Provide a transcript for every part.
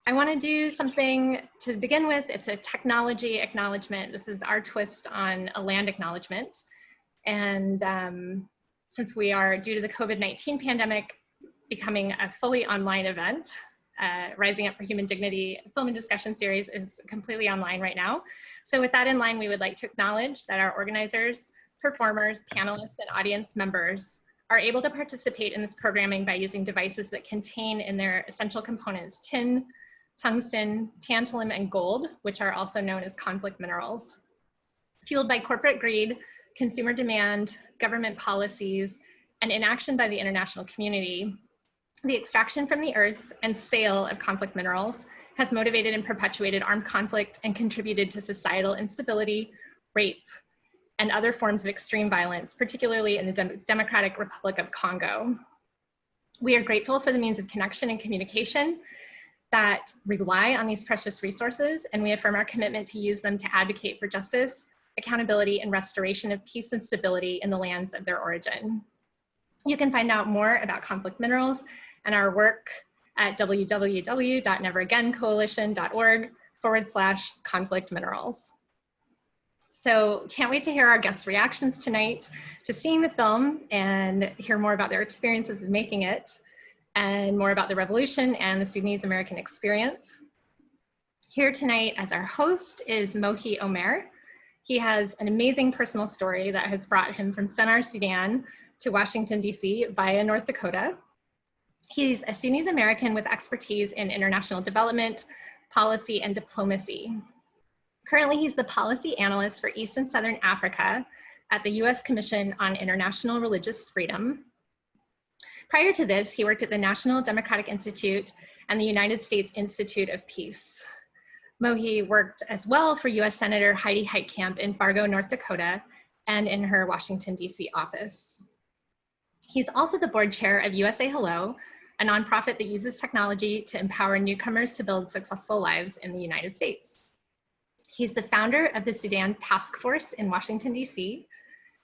I want to do something to begin with. It's a technology acknowledgement. This is our twist on a land acknowledgement. And since we are, due to the COVID-19 pandemic, becoming a fully online event, Rising Up for Human Dignity film and discussion series is completely online right now. So with that in mind, we would like to acknowledge that our organizers, performers, panelists, and audience members are able to participate in this programming by using devices that contain in their essential components tin, tungsten, tantalum, and gold, which are also known as conflict minerals. Fueled by corporate greed, consumer demand, government policies, and inaction by the international community, the extraction from the earth and sale of conflict minerals has motivated and perpetuated armed conflict and contributed to societal instability, rape, and other forms of extreme violence, particularly in the Democratic Republic of Congo. We are grateful for the means of connection and communication that rely on these precious resources, and we affirm our commitment to use them to advocate for justice, accountability, and restoration of peace and stability in the lands of their origin. You can find out more about conflict minerals and our work at www.neveragaincoalition.org/conflict minerals. So can't wait to hear our guests' reactions tonight to seeing the film and hear more about their experiences of making it and more about the revolution and the Sudanese American experience. Here tonight as our host is Mohy Omer. He has an amazing personal story that has brought him from Sennar, Sudan to Washington, D.C. via North Dakota. He's a Sudanese American with expertise in international development, policy, and diplomacy. Currently, he's the policy analyst for East and Southern Africa at the U.S. Commission on International Religious Freedom. Prior to this, he worked at the National Democratic Institute and the United States Institute of Peace. Mohy worked as well for U.S. Senator Heidi Heitkamp in Fargo, North Dakota, and in her Washington, D.C. office. He's also the board chair of USA Hello, a nonprofit that uses technology to empower newcomers to build successful lives in the United States. He's the founder of the Sudan Task Force in Washington, D.C.,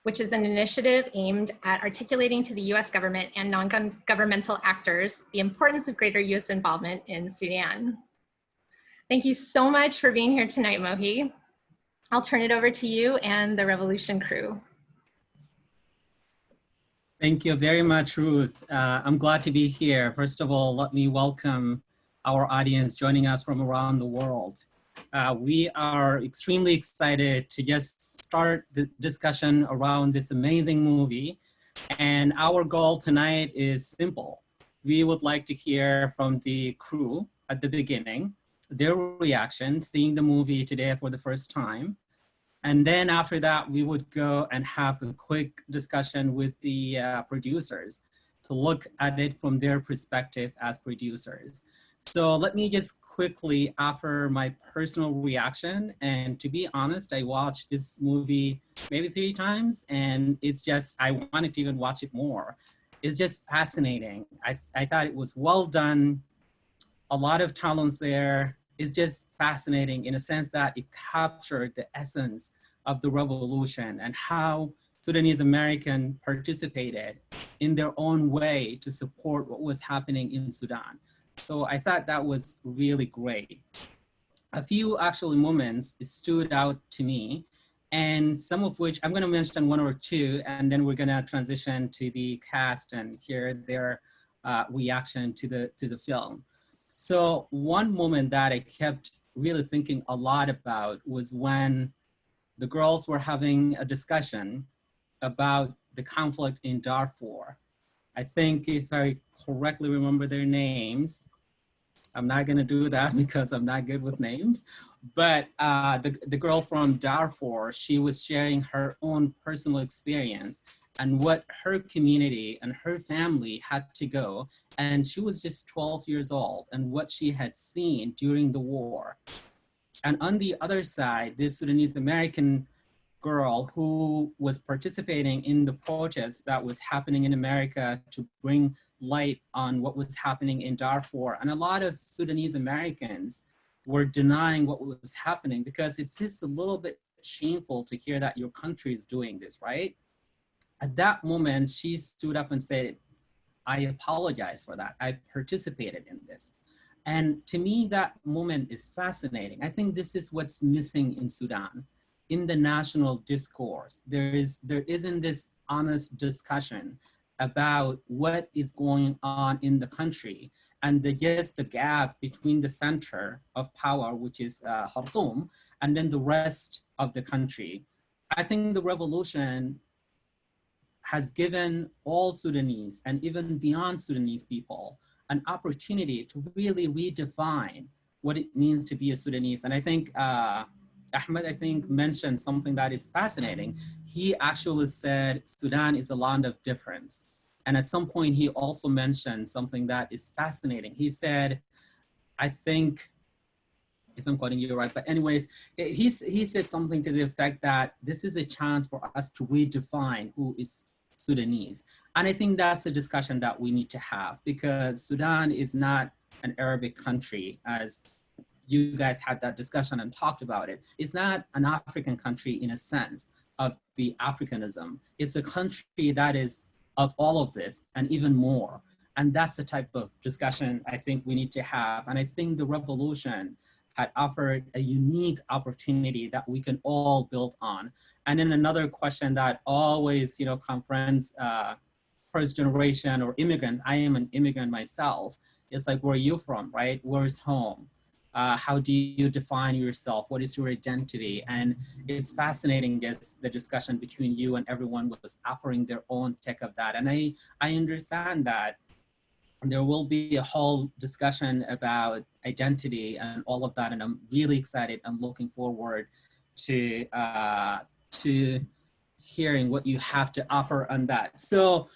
which is an initiative aimed at articulating to the U.S. government and non-governmental actors the importance of greater U.S. involvement in Sudan. Thank you so much for being here tonight, Mohy. I'll turn it over to you and the Revolution crew. Thank you very much, Ruth. I'm glad to be here. First of all, let me welcome our audience joining us from around the world. We are extremely excited to just start the discussion around this amazing movie. And our goal tonight is simple. We would like to hear from the crew at the beginning, their reaction, seeing the movie today for the first time. And then after that, we would go and have a quick discussion with the producers to look at it from their perspective as producers. So let me just quickly offer my personal reaction. And to be honest, I watched this movie maybe 3 times, and it's just, I wanted to even watch it more. It's just fascinating. I thought it was well done. A lot of talents there. It's just fascinating in a sense that it captured the essence of the revolution and how Sudanese American participated in their own way to support what was happening in Sudan. So I thought that was really great. A few actual moments stood out to me, and some of which I'm going to mention 1 or 2, and then we're going to transition to the cast and hear their reaction to the film. So one moment that I kept really thinking a lot about was when the girls were having a discussion about the conflict in Darfur. I think if I correctly remember their names, I'm not gonna do that because I'm not good with names, but the girl from Darfur, she was sharing her own personal experience and what her community and her family had to go. And she was just 12 years old and what she had seen during the war. And on the other side, this Sudanese American girl who was participating in the protests that was happening in America to bring light on what was happening in Darfur. And a lot of Sudanese Americans were denying what was happening because it's just a little bit shameful to hear that your country is doing this, right? At that moment, she stood up and said, I apologize for that. I participated in this. And to me, that moment is fascinating. I think this is what's missing in Sudan. In the national discourse, there isn't this honest discussion about what is going on in the country, and the gap between the center of power, which is Khartoum, and then the rest of the country. I think the revolution has given all Sudanese and even beyond Sudanese people an opportunity to really redefine what it means to be a Sudanese. And I think Ahmed, I think, mentioned something that is fascinating. He actually said Sudan is a land of difference. And at some point, he also mentioned something that is fascinating. He said, I think, if I'm quoting you right, but anyways, he said something to the effect that this is a chance for us to redefine who is Sudanese. And I think that's the discussion that we need to have, because Sudan is not an Arabic country, as you guys had that discussion and talked about it. It's not an African country in a sense of the Africanism. It's a country that is of all of this and even more. And that's the type of discussion I think we need to have. And I think the revolution had offered a unique opportunity that we can all build on. And then another question that always, confronts first generation or immigrants, I am an immigrant myself, it's like, where are you from, right? Where is home? How do you define yourself? What is your identity? And it's fascinating as the discussion between you and everyone was offering their own take of that. And I understand that there will be a whole discussion about identity and all of that. And I'm really excited and looking forward to hearing what you have to offer on that. So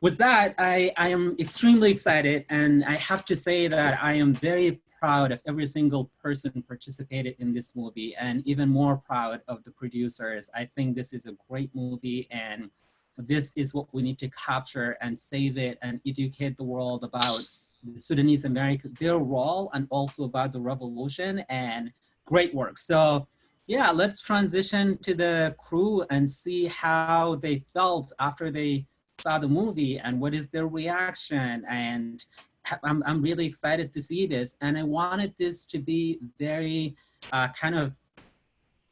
with that, I am extremely excited. And I have to say that I am very proud of every single person who participated in this movie, and even more proud of the producers. I think this is a great movie, and this is what we need to capture and save it and educate the world about the Sudanese Americans, their role, and also about the revolution. And great work. So yeah, let's transition to the crew and see how they felt after they saw the movie and what is their reaction. And I'm really excited to see this. And I wanted this to be very kind of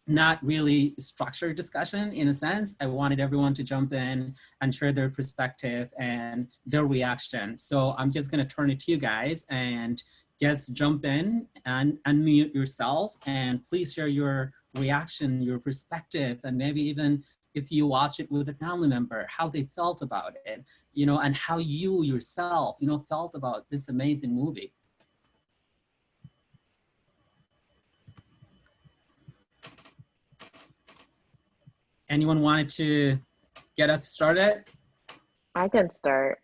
not really structured discussion in a sense. I wanted everyone to jump in and share their perspective and their reaction. So I'm just gonna turn it to you guys and just jump in and unmute yourself, and please share your reaction, your perspective, and maybe even if you watch it with a family member, how they felt about it, and how you yourself, felt about this amazing movie. Anyone wanted to get us started? I can start.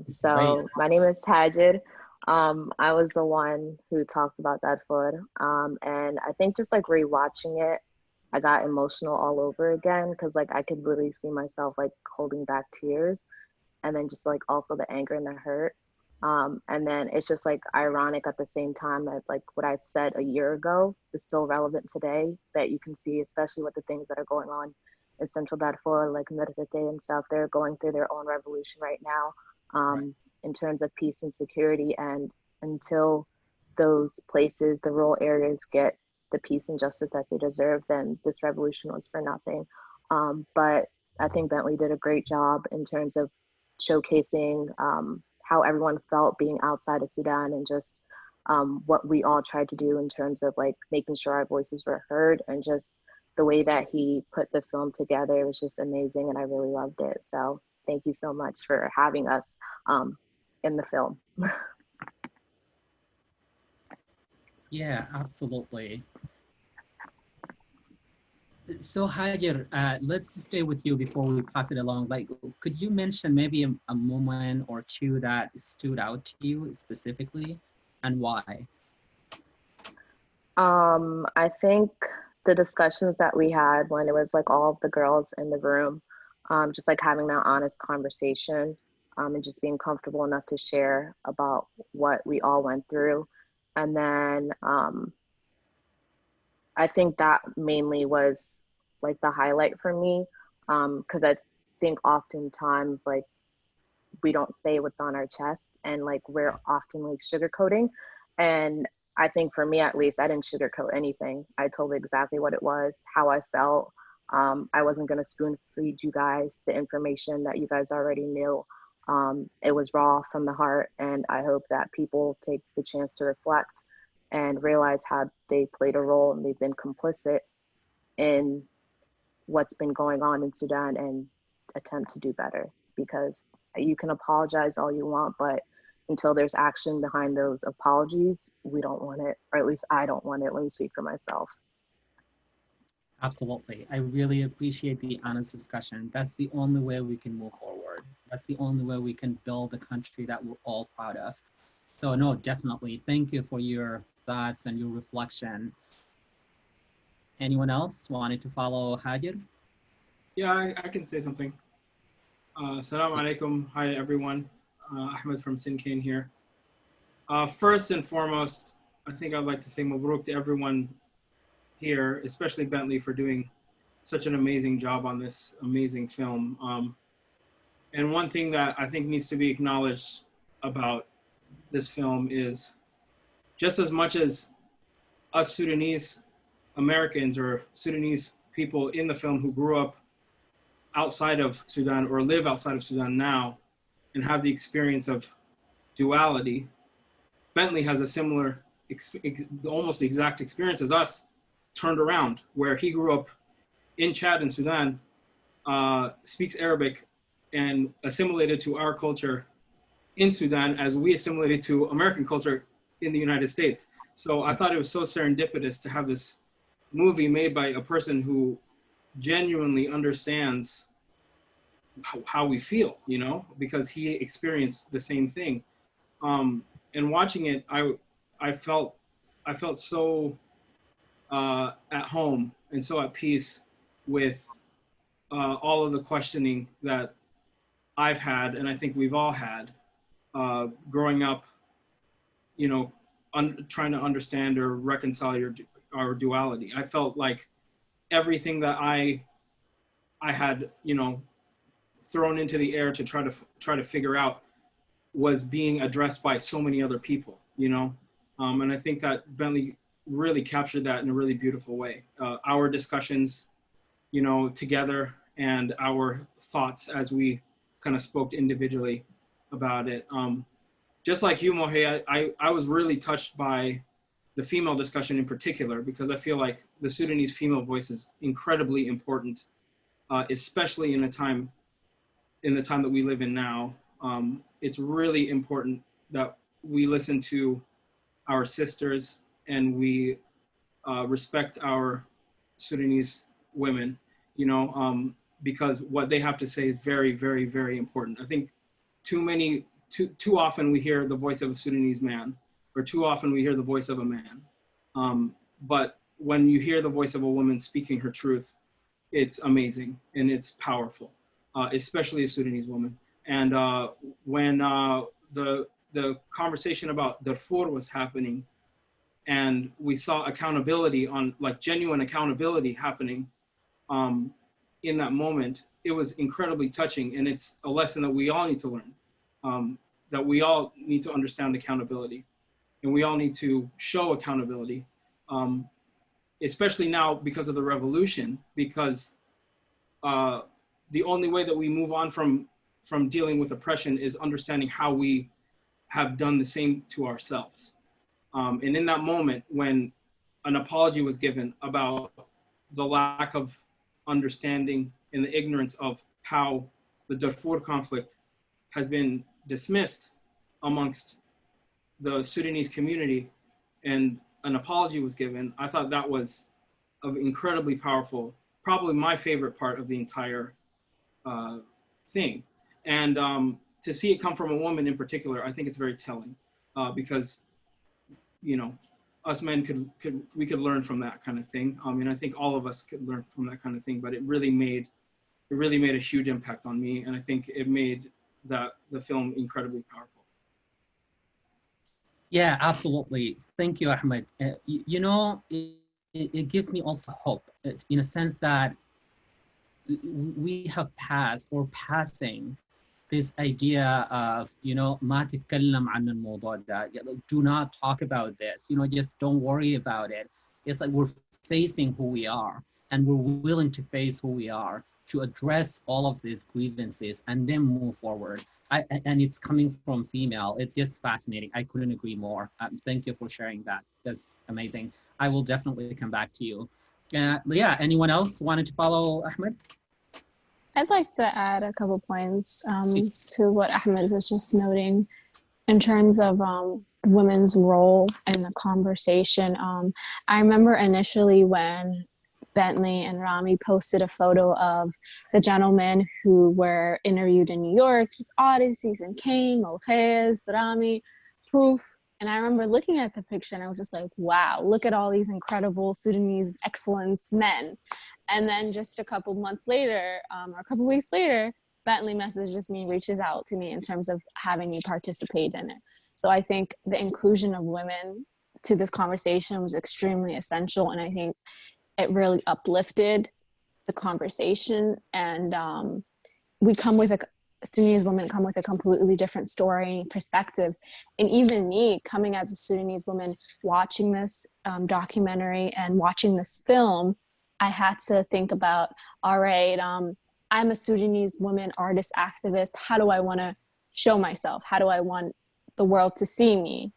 So my name is Hager. I was the one who talked about that food. And I think just like rewatching it, I got emotional all over again, because like I could really see myself like holding back tears, and then just like also the anger and the hurt. And then it's just like ironic at the same time that like what I said a year ago is still relevant today, that you can see, especially with the things that are going on in Central Darfur, like Mirdite and stuff. They're going through their own revolution right now, in terms of peace and security. And until those places, the rural areas, get the peace and justice that they deserve, then this revolution was for nothing. But I think Bentley did a great job in terms of showcasing how everyone felt being outside of Sudan, and just what we all tried to do in terms of like making sure our voices were heard. And just the way that he put the film together was just amazing, and I really loved it. So thank you so much for having us in the film. Yeah, absolutely. So Hager, let's stay with you before we pass it along. Like, could you mention maybe a moment or two that stood out to you specifically, and why? I think the discussions that we had when it was like all of the girls in the room, just like having that honest conversation, and just being comfortable enough to share about what we all went through. And then I think that mainly was like the highlight for me, because I think oftentimes like we don't say what's on our chest, and like we're often like sugarcoating. And I think for me, at least, I didn't sugarcoat anything. I told exactly what it was, how I felt. I wasn't going to spoon feed you guys the information that you guys already knew. It was raw from the heart. And I hope that people take the chance to reflect and realize how they played a role and they've been complicit in what's been going on in Sudan and attempt to do better. Because you can apologize all you want, but until there's action behind those apologies, we don't want it, or at least I don't want it. Let me speak for myself. Absolutely. I really appreciate the honest discussion. That's the only way we can move forward. That's the only way we can build a country that we're all proud of. So no, definitely. Thank you for your thoughts and your reflection. Anyone else wanted to follow Hager? Yeah, I can say something. Assalamu alaikum. Hi, everyone. Ahmed from Sinkane here. First and foremost, I think I'd like to say mabruk to everyone here, especially Bentley, for doing such an amazing job on this amazing film. And one thing that I think needs to be acknowledged about this film is just as much as us Sudanese Americans or Sudanese people in the film who grew up outside of Sudan or live outside of Sudan now and have the experience of duality, Bentley has a similar, almost the exact experience as us, turned around, where he grew up in Chad and Sudan, speaks Arabic and assimilated to our culture in Sudan as we assimilated to American culture in the United States. So I thought it was so serendipitous to have this movie made by a person who genuinely understands how we feel, you know, because he experienced the same thing. And watching it, I felt so at home and so at peace with all of the questioning that I've had, and I think we've all had, growing up, you know, trying to understand or reconcile our duality. I felt like everything that I had, you know, thrown into the air to try to figure out was being addressed by so many other people, you know? And I think that Bentley really captured that in a really beautiful way. Our discussions, you know, together, and our thoughts as we kind of spoke individually about it. Just like you, Mohy, I was really touched by the female discussion in particular, because I feel like the Sudanese female voice is incredibly important, especially in the time that we live in now. It's really important that we listen to our sisters and we respect our Sudanese women, you know, because what they have to say is very, very, very important. I think too often we hear the voice of a Sudanese man, or too often we hear the voice of a man. But when you hear the voice of a woman speaking her truth, it's amazing and it's powerful, especially a Sudanese woman. And when the conversation about Darfur was happening, and we saw accountability like genuine accountability happening in that moment, it was incredibly touching. And it's a lesson that we all need to learn, that we all need to understand accountability, and we all need to show accountability, especially now because of the revolution, because the only way that we move on from dealing with oppression is understanding how we have done the same to ourselves. And in that moment, when an apology was given about the lack of understanding and the ignorance of how the Darfur conflict has been dismissed amongst the Sudanese community, and an apology was given, I thought that was incredibly powerful, probably my favorite part of the entire thing. And to see it come from a woman in particular, I think it's very telling, because, you know, us men we could learn from that kind of thing. And I think all of us could learn from that kind of thing, but it really made a huge impact on me. And I think it made the film incredibly powerful. Yeah, absolutely. Thank you, Ahmed. You know, it gives me also hope, in a sense that we have passed or passing this idea of, ما تتكلم عن الموضوع ده, do not talk about this, just don't worry about it. It's like we're facing who we are, and we're willing to face who we are, to address all of these grievances and then move forward. And it's coming from female. It's just fascinating. I couldn't agree more. Thank you for sharing that. That's amazing. I will definitely come back to you. Yeah, anyone else wanted to follow Ahmed? I'd like to add a couple points to what Ahmed was just noting in terms of women's role in the conversation. I remember initially when Bentley and Rami posted a photo of the gentlemen who were interviewed in New York, Atif, Sinkane, Mohy, Rami, Ruth. And I remember looking at the picture and I was just like, wow, look at all these incredible Sudanese excellence men. And then just a couple months later, or a couple weeks later, Bentley messages me, reaches out to me in terms of having me participate in it. So I think the inclusion of women to this conversation was extremely essential. And I think it really uplifted the conversation. And Sudanese women come with a completely different story perspective. And even me coming as a Sudanese woman, watching this documentary and watching this film, I had to think about, all right, I'm a Sudanese woman, artist, activist. How do I want to show myself? How do I want the world to see me?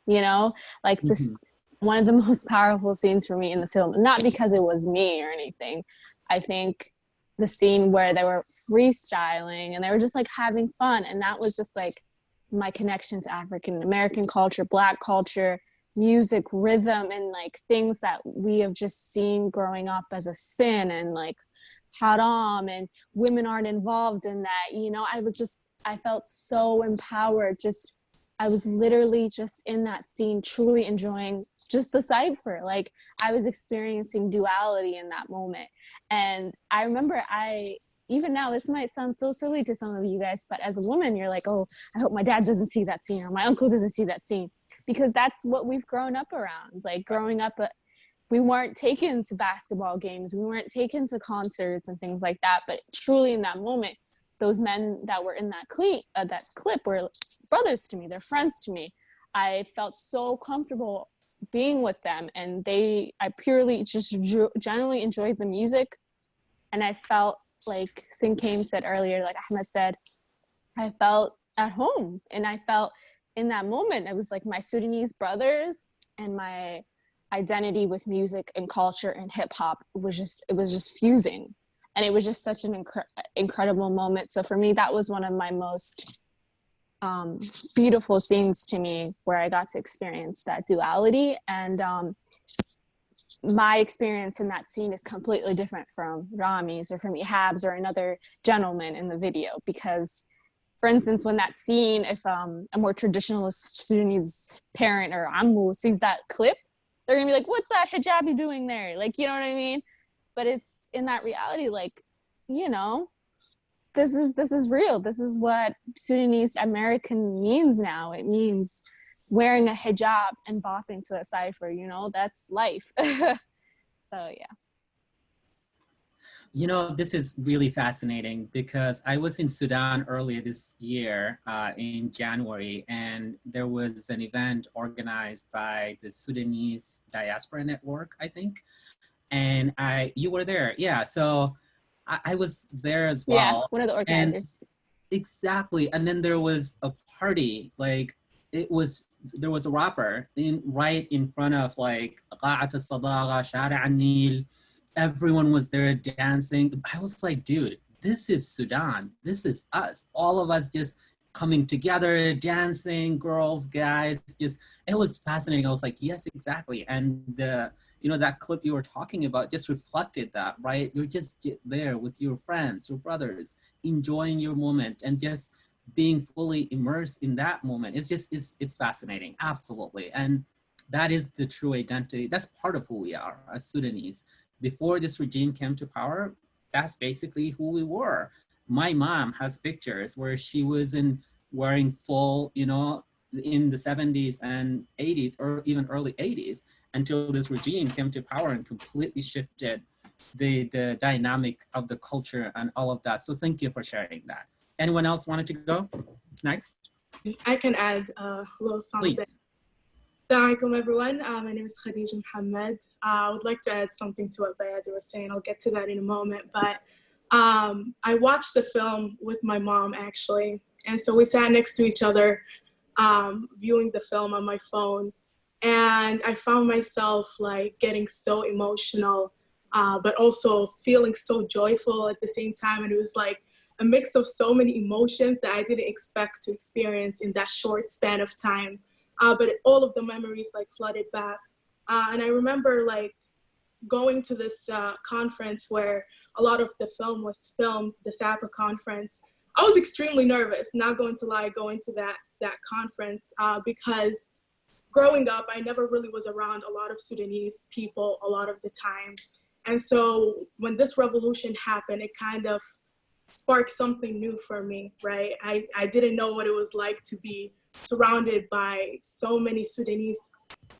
Like this, one of the most powerful scenes for me in the film, not because it was me or anything. I think the scene where they were freestyling and they were just like having fun. And that was just like my connection to African American culture, Black culture, music, rhythm, and like things that we have just seen growing up as a sin, and like haram, and women aren't involved in that. I felt so empowered. I was literally just in that scene, truly enjoying just the cipher. Like I was experiencing duality in that moment. And I remember even now, this might sound so silly to some of you guys, but as a woman, you're like, oh, I hope my dad doesn't see that scene or my uncle doesn't see that scene, because that's what we've grown up around. Like growing up, we weren't taken to basketball games. We weren't taken to concerts and things like that. But truly in that moment, those men that were in that clip were brothers to me. They're friends to me. I felt so comfortable being with them, and I purely just generally enjoyed the music. And I felt, like Sinkane said earlier, like Ahmed said, I felt at home. And I felt in that moment, it was like my Sudanese brothers and my identity with music and culture and hip hop was just fusing. And it was just such an incredible moment. So for me, that was one of my most beautiful scenes to me, where I got to experience that duality. And my experience in that scene is completely different from Rami's or from Ihab's or another gentleman in the video. Because, for instance, when that scene, if a more traditionalist Sudanese parent or ammu sees that clip, they're gonna be like, what's that hijabi doing there? Like, you know what I mean? But it's in that reality, like, this is real. This is what Sudanese American means now. It means wearing a hijab and bopping to a cipher, that's life. So yeah. This is really fascinating, because I was in Sudan earlier this year in January, and there was an event organized by the Sudanese Diaspora Network, I think. And you were there. Yeah. So I was there as well. Yeah, one of the organizers. Exactly. And then there was a party, like there was a rapper right in front of like قاعة الصداقة, شارع النيل. Everyone was there dancing. I was like, dude, this is Sudan. This is us. All of us just coming together, dancing, girls, guys, it was fascinating. I was like, yes, exactly. And that clip you were talking about just reflected that, right? You're just there with your friends, your brothers, enjoying your moment and just being fully immersed in that moment. It's fascinating, absolutely. And that is the true identity. That's part of who we are as Sudanese. Before this regime came to power, that's basically who we were. My mom has pictures where she was wearing full, in the 70s and 80s or even early 80s, until this regime came to power and completely shifted the dynamic of the culture and all of that. So thank you for sharing that. Anyone else wanted to go next? I can add a little something. Please. Assalamu alaikum, everyone. My name is Khadega Mohammed. I would like to add something to what Bayadir was saying. I'll get to that in a moment. But I watched the film with my mom, actually. And so we sat next to each other, viewing the film on my phone. And I found myself like getting so emotional, but also feeling so joyful at the same time. And it was like a mix of so many emotions that I didn't expect to experience in that short span of time. But all of the memories like flooded back. And I remember like going to this conference where a lot of the film was filmed, the SAPA conference. I was extremely nervous, not going to lie, going to that conference because growing up, I never really was around a lot of Sudanese people a lot of the time. And so when this revolution happened, it kind of sparked something new for me, right? I didn't know what it was like to be surrounded by so many Sudanese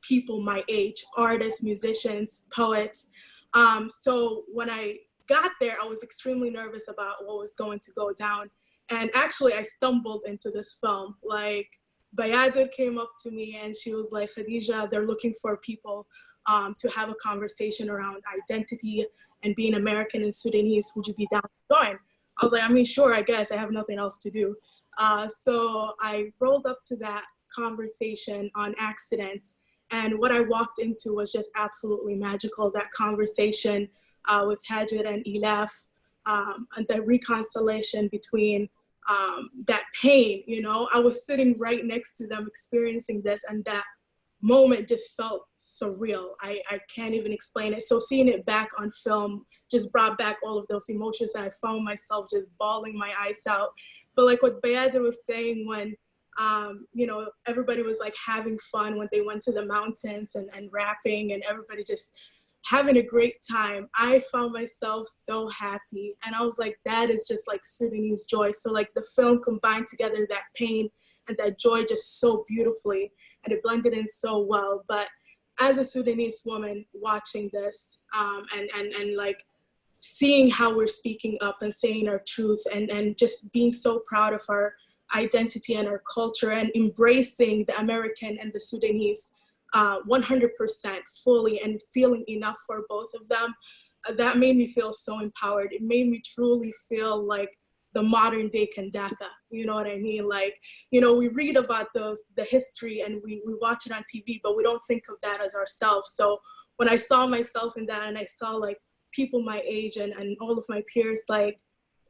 people my age, artists, musicians, poets. So when I got there, I was extremely nervous about what was going to go down. And actually I stumbled into this film. Like Bayadir came up to me and she was like, Khadija, they're looking for people to have a conversation around identity and being American and Sudanese. Would you be down to join? I was like, I mean, sure, I guess. I have nothing else to do. So I rolled up to that conversation on accident. And what I walked into was just absolutely magical. That conversation with Hager and Ilaf, and the reconciliation between that pain, you know, I was sitting right next to them experiencing this, and that moment just felt surreal. I can't even explain it. So seeing it back on film just brought back all of those emotions, and I found myself just bawling my eyes out. But like what Bayadir was saying, when you know, everybody was like having fun when they went to the mountains and rapping and everybody just having a great time, I found myself so happy. And I was like, that is just like Sudanese joy. So like the film combined together that pain and that joy just so beautifully, and it blended in so well. But as a Sudanese woman watching this and like seeing how we're speaking up and saying our truth and just being so proud of our identity and our culture and embracing the American and the Sudanese 100% fully and feeling enough for both of them, that made me feel so empowered. It made me truly feel like the modern day Khadega, you know what I mean? Like, you know, we read about the history and we watch it on TV, but we don't think of that as ourselves. So when I saw myself in that and I saw like people my age and all of my peers like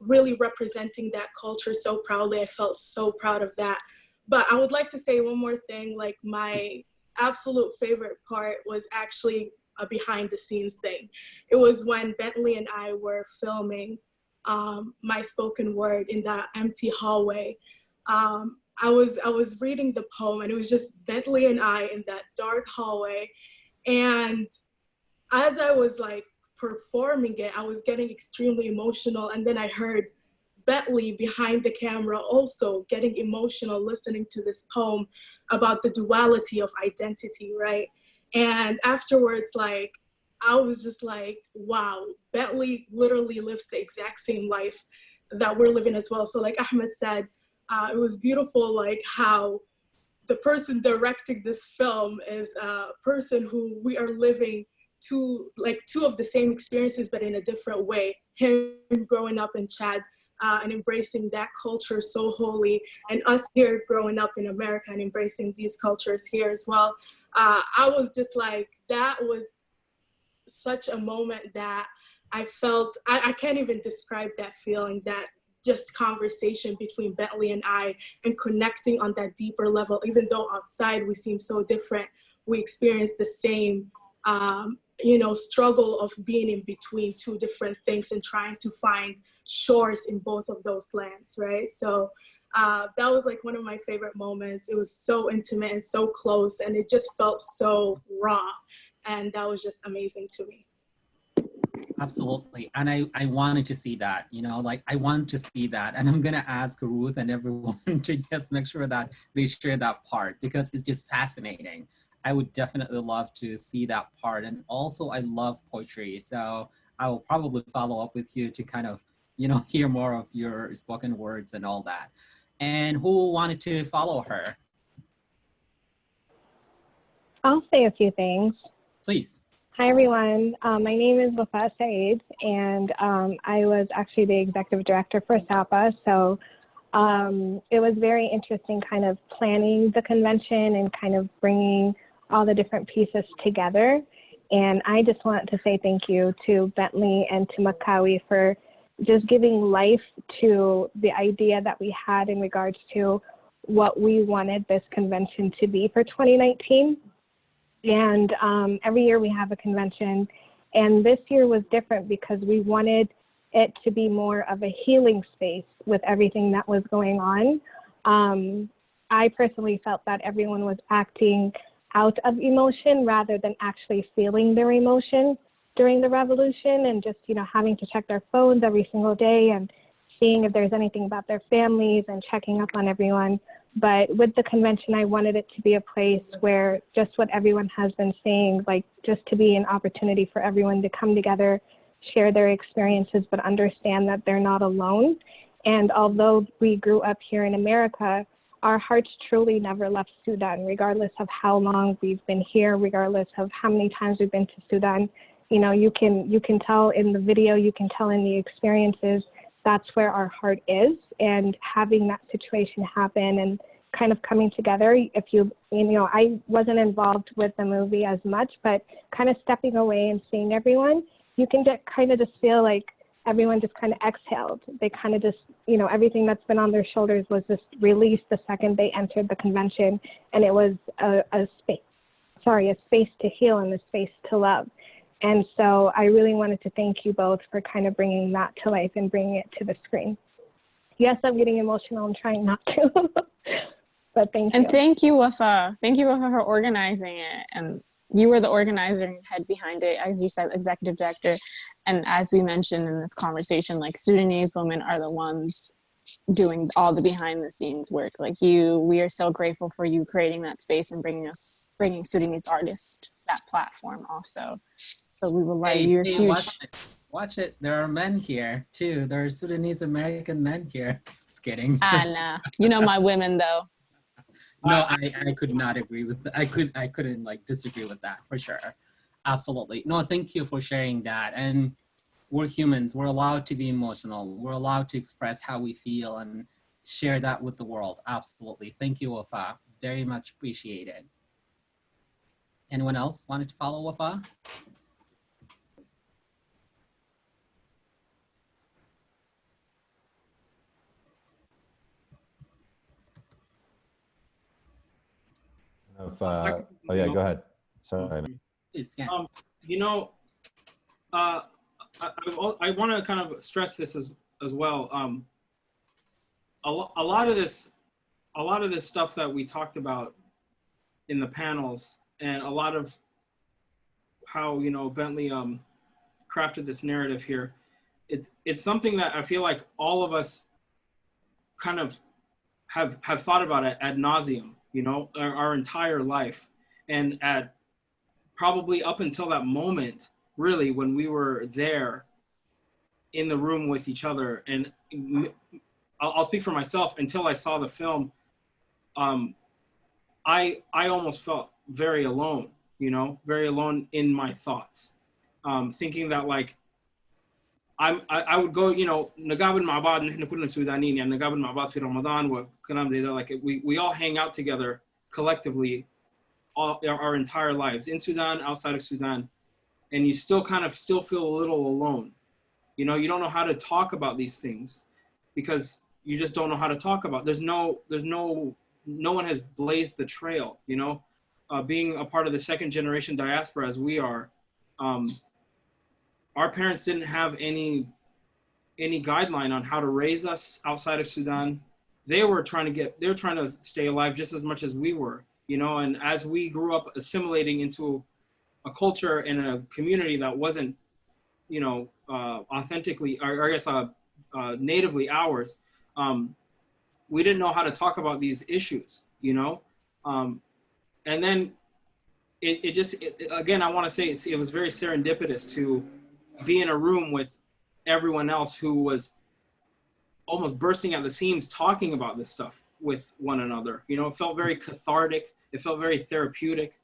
really representing that culture so proudly, I felt so proud of that. But I would like to say one more thing, like my absolute favorite part was actually a behind the scenes thing. It was when Bentley and I were filming my spoken word in that empty hallway. I was reading the poem and it was just Bentley and I in that dark hallway. And as I was like performing it, I was getting extremely emotional. And then I heard Bentley behind the camera also getting emotional listening to this poem about the duality of identity, right? And afterwards, like, I was just like, wow, Bentley literally lives the exact same life that we're living as well. So like Ahmed said, it was beautiful, like how the person directing this film is a person who we are living two of the same experiences, but in a different way. Him growing up in Chad and embracing that culture so wholly, and us here growing up in America and embracing these cultures here as well. I was just like, that was such a moment that I felt, I can't even describe that feeling, that just conversation between Bentley and I and connecting on that deeper level. Even though outside we seem so different, we experience the same you know, struggle of being in between two different things and trying to find shores in both of those lands, right? So that was like one of my favorite moments. It was so intimate and so close, and it just felt so raw. And that was just amazing to me. Absolutely. And I wanted to see that, you know, like I want to see that. And I'm going to ask Ruth and everyone to just make sure that they share that part, because it's just fascinating. I would definitely love to see that part. And also I love poetry. So I will probably follow up with you to kind of hear more of your spoken words and all that. And who wanted to follow her? I'll say a few things. Please. Hi, everyone. My name is Wafa Saaed, and I was actually the executive director for SAPA. So it was very interesting kind of planning the convention and kind of bringing all the different pieces together. And I just want to say thank you to Bentley and to Makkawi for just giving life to the idea that we had in regards to what we wanted this convention to be for 2019. And every year we have a convention, and this year was different because we wanted it to be more of a healing space with everything that was going on. I personally felt that everyone was acting out of emotion rather than actually feeling their emotion during the revolution, and just, having to check their phones every single day and seeing if there's anything about their families and checking up on everyone. But with the convention, I wanted it to be a place where just what everyone has been saying, like just to be an opportunity for everyone to come together, share their experiences, but understand that they're not alone. And although we grew up here in America, our hearts truly never left Sudan, regardless of how long we've been here, regardless of how many times we've been to Sudan. You can tell in the video, you can tell in the experiences, that's where our heart is. And having that situation happen and kind of coming together, I wasn't involved with the movie as much, but kind of stepping away and seeing everyone, you can kind of just feel like everyone just kind of exhaled. They kind of just, everything that's been on their shoulders was just released the second they entered the convention. And it was a space to heal and a space to love. And so I really wanted to thank you both for kind of bringing that to life and bringing it to the screen. Yes, I'm getting emotional. I'm trying not to, but thank you. And thank you, Wafa. Thank you, Wafa, for organizing it. And you were the organizing head behind it, as you said, executive director. And as we mentioned in this conversation, like Sudanese women are the ones doing all the behind the scenes work. Like we are so grateful for you creating that space and bringing Sudanese artists that platform also. So we will let you huge. Watch it. There are men here too. There are Sudanese American men here. Just kidding. Nah. My women though. No, I could not agree with that. I couldn't disagree with that for sure. Absolutely. No, thank you for sharing that. And we're humans. We're allowed to be emotional. We're allowed to express how we feel and share that with the world. Absolutely. Thank you, Wafa. Very much appreciated. Anyone else wanted to follow Wafa? Oh yeah, go ahead. Sorry. Please, yeah. I want to kind of stress this as well. A lot of this stuff that we talked about in the panels, and a lot of how Bentley crafted this narrative here, it's something that I feel like all of us kind of have thought about it ad nauseum, our entire life, and at probably up until that moment, really, when we were there in the room with each other. And I'll speak for myself. Until I saw the film, I almost felt very alone, very alone in my thoughts, thinking that I would go, نقابل مع بعض نحن كلنا سودانيين يعني نقابل مع بعض في رمضان وكلام زي ده, we all hang out together collectively our entire lives in Sudan, outside of Sudan, and you still feel a little alone. You don't know how to talk about these things because you just don't know how to talk about. No one has blazed the trail, being a part of the second generation diaspora as we are. Our parents didn't have any guideline on how to raise us outside of Sudan. They were trying to stay alive just as much as we were, and as we grew up assimilating into a culture and a community that wasn't, authentically, or I guess natively ours, we didn't know how to talk about these issues, and then again, I want to say it was very serendipitous to be in a room with everyone else who was almost bursting at the seams talking about this stuff with one another. You know, it felt very cathartic. It felt very therapeutic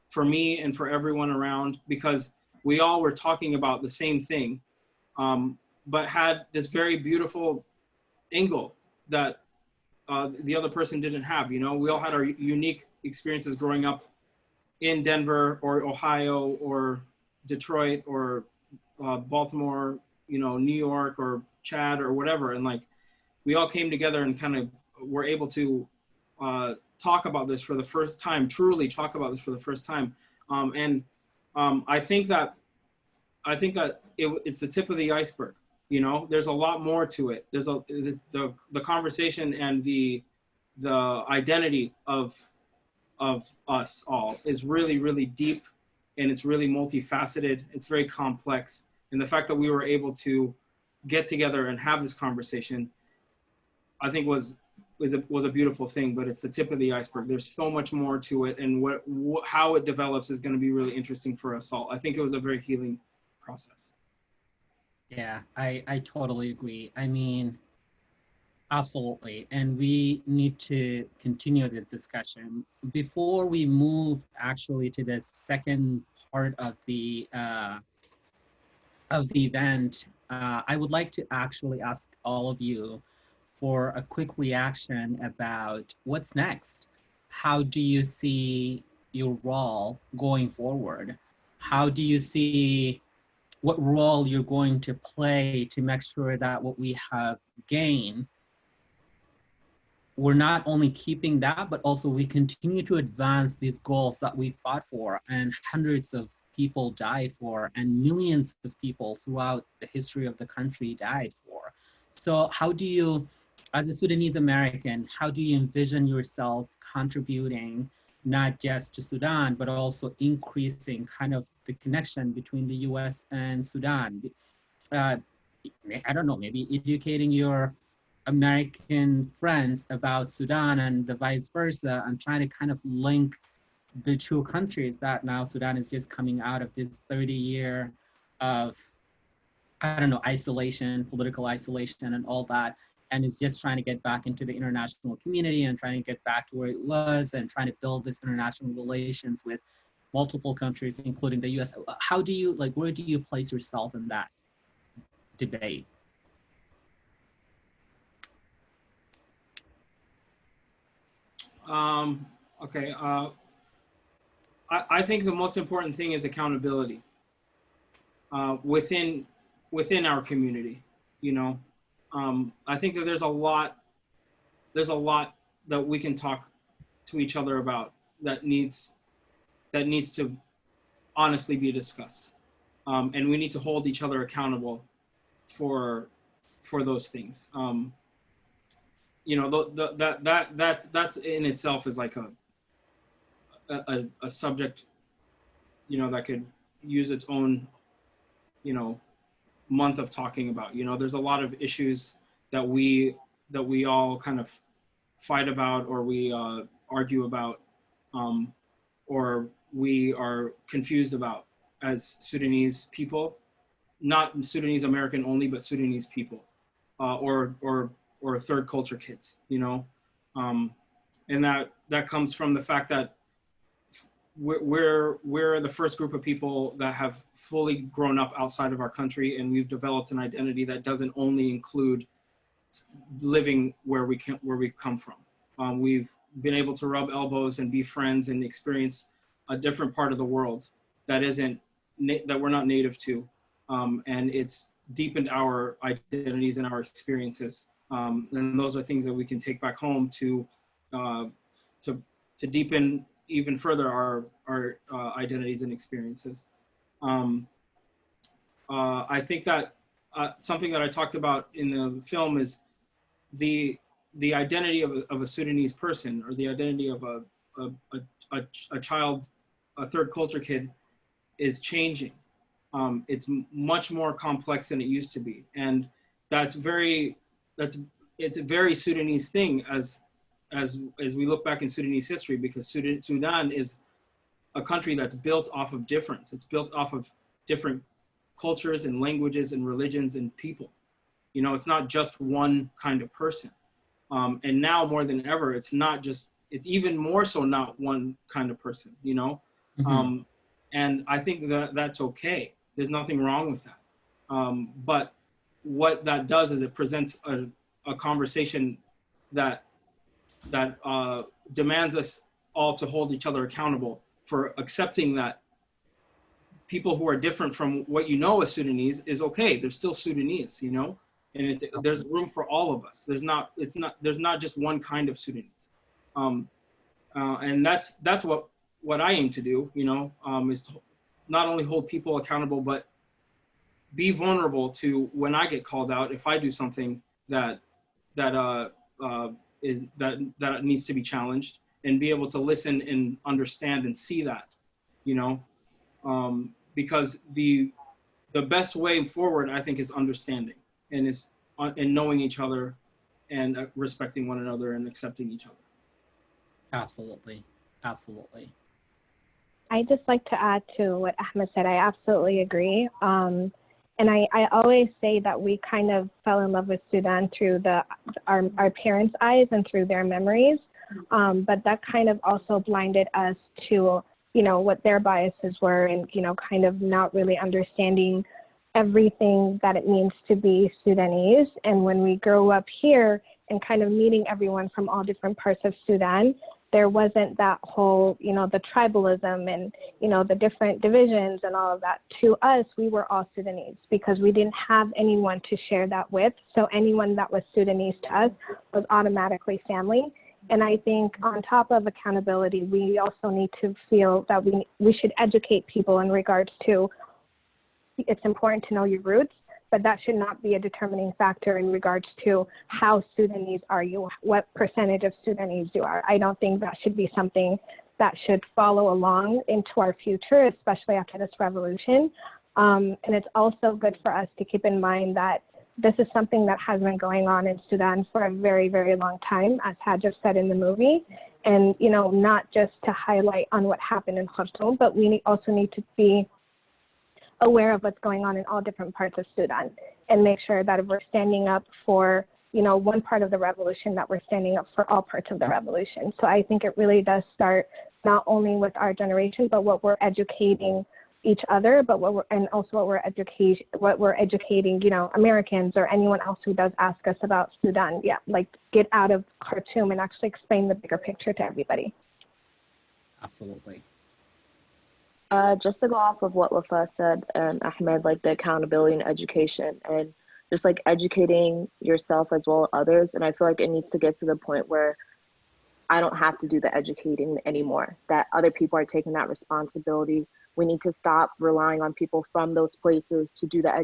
for me and for everyone around, because we all were talking about the same thing, but had this very beautiful angle that the other person didn't have. You know, we all had our unique experiences growing up in Denver or Ohio or Detroit or Baltimore, you know, New York or Chad or whatever. And like, we all came together and kind of were able to talk about this for the first time, truly talk about this for the first time. I think that it's the tip of the iceberg. You know, there's a lot more to it. There's the conversation and the identity of us all is really, really deep, and it's really multifaceted. It's very complex. And the fact that we were able to get together and have this conversation, I think was a beautiful thing, but it's the tip of the iceberg. There's so much more to it, and how it develops is going to be really interesting for us all. I think it was a very healing process. Yeah, I totally agree. I mean, absolutely. And we need to continue this discussion. Before we move actually to the second part of the event, I would like to actually ask all of you for a quick reaction about what's next. How do you see your role going forward? How do you see what role you're going to play to make sure that what we have gained, we're not only keeping that, but also we continue to advance these goals that we fought for and hundreds of people died for and millions of people throughout the history of the country died for. So how do you, as a Sudanese American, how do you envision yourself contributing not just to Sudan, but also increasing kind of the connection between the US and Sudan? I don't know, maybe educating your American friends about Sudan and the vice versa, and trying to kind of link the two countries that now Sudan is just coming out of this 30-year of, I don't know, isolation, political isolation and all that. And it's just trying to get back into the international community and trying to get back to where it was and trying to build this international relations with multiple countries, including the US. How do you, like, where do you place yourself in that debate? Okay. I think the most important thing is accountability within our community, you know. I think that there's a lot that we can talk to each other about that needs to honestly be discussed, and we need to hold each other accountable for those things. You know, that's in itself is like a subject, you know, that could use its own, you know, month of talking about. You know, there's a lot of issues that we all kind of fight about, or we argue about, or we are confused about as Sudanese people, not Sudanese American only, but Sudanese people, or third culture kids, you know, and that comes from the fact that we're the first group of people that have fully grown up outside of our country, and we've developed an identity that doesn't only include living where we come from. We've been able to rub elbows and be friends and experience a different part of the world that we're not native to, and it's deepened our identities and our experiences. And those are things that we can take back home to deepen even further our identities and experiences. I think that something that I talked about in the film is the identity of a Sudanese person, or the identity of a child, a third culture kid, is changing. It's much more complex than it used to be, and it's a very Sudanese thing as we look back in Sudanese history, because Sudan is a country that's built off of difference. It's built off of different cultures and languages and religions and people. You know, it's not just one kind of person. And now more than ever, it's even more so not one kind of person, you know? Mm-hmm. And I think that that's okay. There's nothing wrong with that. But what that does is it presents a conversation that demands us all to hold each other accountable for accepting that people who are different from what you know as Sudanese is okay. They're still Sudanese, you know, and there's room for all of us. There's not just one kind of Sudanese, and that's what I aim to do, you know, is to not only hold people accountable, but be vulnerable to when I get called out if I do something that needs to be challenged, and be able to listen and understand and see that, you know, because the best way forward, I think, is understanding and knowing each other and respecting one another and accepting each other. Absolutely, absolutely. I'd just like to add to what Ahmed said. I absolutely agree. And I always say that we kind of fell in love with Sudan through our parents' eyes and through their memories. But that kind of also blinded us to, you know, what their biases were, and, you know, kind of not really understanding everything that it means to be Sudanese. And when we grew up here and kind of meeting everyone from all different parts of Sudan, there wasn't that whole, you know, the tribalism and, you know, the different divisions and all of that. To us, we were all Sudanese because we didn't have anyone to share that with. So anyone that was Sudanese to us was automatically family. And I think on top of accountability, we also need to feel that we should educate people in regards to, it's important to know your roots, but that should not be a determining factor in regards to how Sudanese are you, what percentage of Sudanese you are. I don't think that should be something that should follow along into our future, especially after this revolution. And it's also good for us to keep in mind that this is something that has been going on in Sudan for a very, very long time, as Hager said in the movie. And, you know, not just to highlight on what happened in Khartoum, but we also need to be aware of what's going on in all different parts of Sudan and make sure that if we're standing up for, you know, one part of the revolution, that we're standing up for all parts of the revolution. So I think it really does start not only with our generation, but what we're educating each other, but what we're educating, you know, Americans or anyone else who does ask us about Sudan. Yeah, like get out of Khartoum and actually explain the bigger picture to everybody. Absolutely. Just to go off of what Wafa said and Ahmed, like the accountability and education and just like educating yourself as well as others. And I feel like it needs to get to the point where I don't have to do the educating anymore, that other people are taking that responsibility. We need to stop relying on people from those places to do the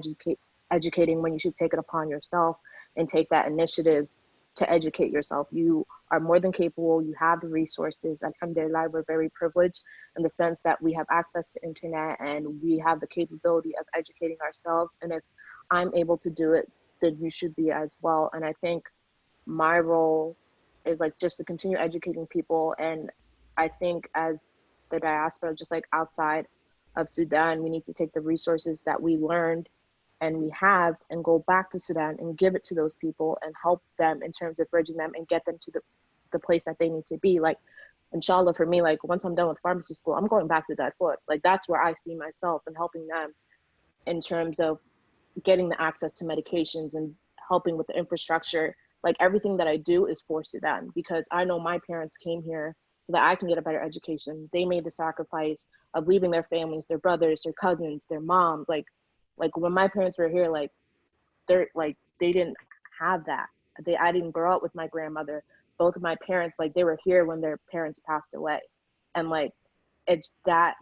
educating when you should take it upon yourself and take that initiative to educate yourself. You are more than capable. You have the resources. Alhamdulillah, we're very privileged in the sense that we have access to internet and we have the capability of educating ourselves. And if I'm able to do it, then you should be as well. And I think my role is like just to continue educating people. And I think as the diaspora, just like outside of Sudan, we need to take the resources that we learned and we have and go back to Sudan and give it to those people and help them in terms of bridging them and get them to the place that they need to be. Like, inshallah, for me, like once I'm done with pharmacy school, I'm going back to that foot. Like that's where I see myself and helping them in terms of getting the access to medications and helping with the infrastructure. Like everything that I do is for Sudan because I know my parents came here so that I can get a better education. They made the sacrifice of leaving their families, their brothers, their cousins, their moms. Like when my parents were here, they didn't have that. I didn't grow up with my grandmother. Both of my parents, like they were here when their parents passed away. And like, it's that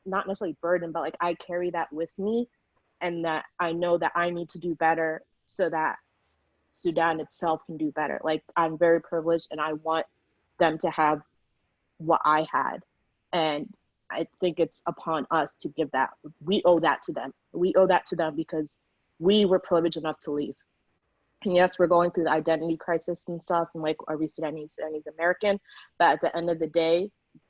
not necessarily burden, but like I carry that with me and that I know that I need to do better so that Sudan itself can do better. Like I'm very privileged and I want them to have what I had. And I think it's upon us to give that. We owe that to them. We owe that to them because we were privileged enough to leave. And yes, we're going through the identity crisis and stuff. And like, are we Sudanese American? But at the end of the day,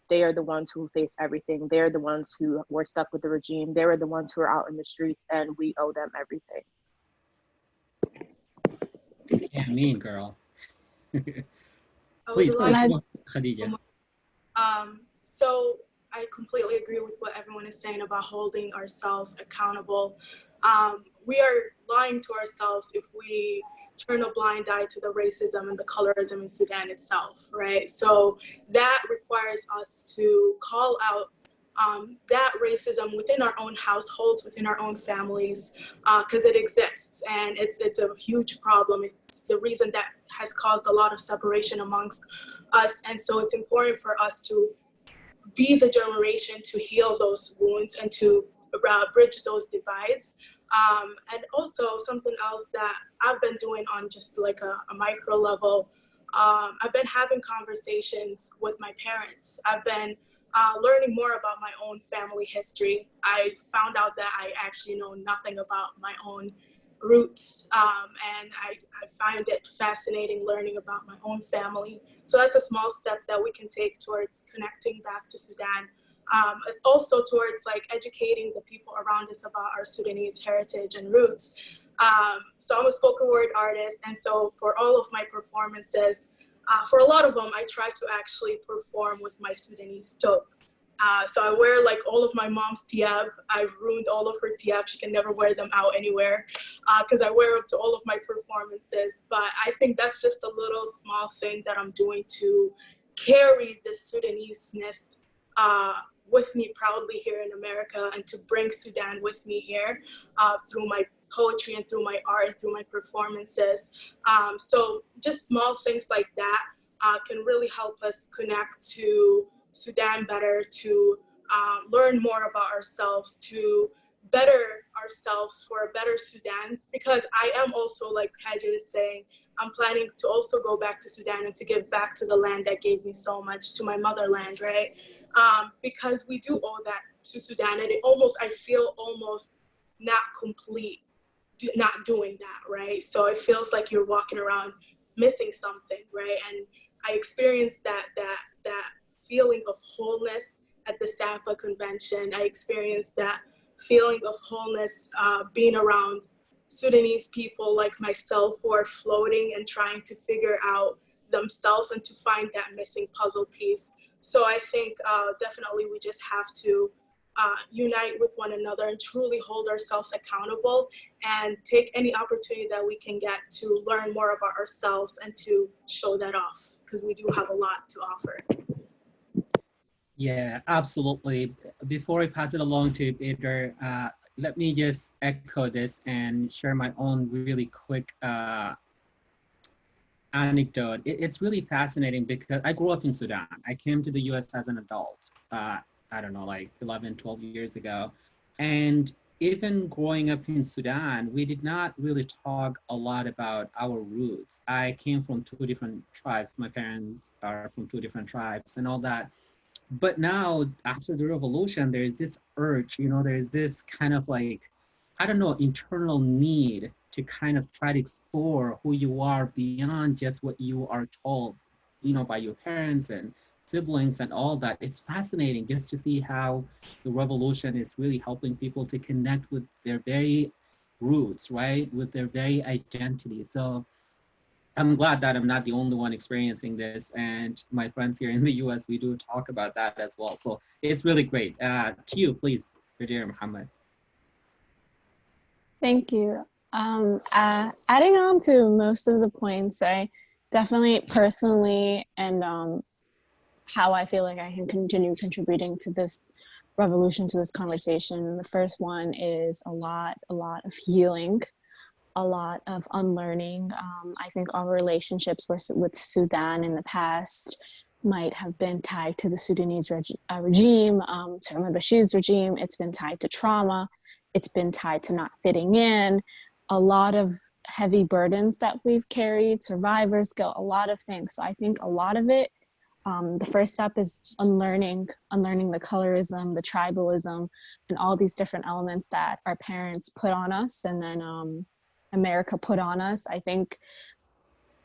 they are the ones who face everything. They're the ones who were stuck with the regime. They were the ones who are out in the streets and we owe them everything. Yeah, mean girl. I Please, would please, like go, Khadija. So I completely agree with what everyone is saying about holding ourselves accountable. We are lying to ourselves if we turn a blind eye to the racism and the colorism in Sudan itself, right? So that requires us to call out that racism within our own households, within our own families, because it exists and it's a huge problem. It's the reason that has caused a lot of separation amongst us, and so it's important for us to be the generation to heal those wounds and to bridge those divides. And also something else that I've been doing on just like a micro level, I've been having conversations with my parents. I've been learning more about my own family history. I found out that I actually know nothing about my own roots, and I find it fascinating learning about my own family. So that's a small step that we can take towards connecting back to Sudan. It's also towards like educating the people around us about our Sudanese heritage and roots. So I'm a spoken word artist, and so for all of my performances, for a lot of them, I try to actually perform with my Sudanese toque. So I wear like all of my mom's tiab. I've ruined all of her tiab. She can never wear them out anywhere because I wear them to all of my performances. But I think that's just a little small thing that I'm doing to carry the Sudanese-ness with me proudly here in America and to bring Sudan with me here through my poetry and through my art and through my performances. So just small things like that can really help us connect to Sudan better, to learn more about ourselves, to better ourselves for a better Sudan. Because I am also, like Hager is saying, I'm planning to also go back to Sudan and to give back to the land that gave me so much, to my motherland, right? Because we do owe that to Sudan, and I feel almost not complete not doing that, right? So it feels like you're walking around missing something, right? And I experienced that feeling of wholeness at the SAPA convention. I experienced that feeling of wholeness being around Sudanese people like myself who are floating and trying to figure out themselves and to find that missing puzzle piece. So I think definitely we just have to unite with one another and truly hold ourselves accountable and take any opportunity that we can get to learn more about ourselves and to show that off, because we do have a lot to offer. Yeah, absolutely. Before I pass it along to Peter, let me just echo this and share my own really quick anecdote. It's really fascinating because I grew up in Sudan. I came to the US as an adult, I don't know, like 11, 12 years ago. And even growing up in Sudan, we did not really talk a lot about our roots. I came from 2 different tribes. My parents are from 2 different tribes and all that. But now, after the revolution, there's this urge, there's this kind of like, I don't know, internal need to kind of try to explore who you are beyond just what you are told, by your parents and siblings and all that. It's fascinating just to see how the revolution is really helping people to connect with their very roots, right? With their very identity. So I'm glad that I'm not the only one experiencing this, and my friends here in the US, we do talk about that as well. So it's really great. To you, please, Bayadir Mohamed. Thank you. Adding on to most of the points, I definitely personally and how I feel like I can continue contributing to this revolution, to this conversation. The first one is a lot of healing, a lot of unlearning. I think our relationships with Sudan in the past might have been tied to the Sudanese regime, to Omar Bashir's regime. It's been tied to trauma. It's been tied to not fitting in. A lot of heavy burdens that we've carried, survivor's guilt, a lot of things. So I think a lot of it, the first step is unlearning the colorism, the tribalism, and all these different elements that our parents put on us and then America put on us. I think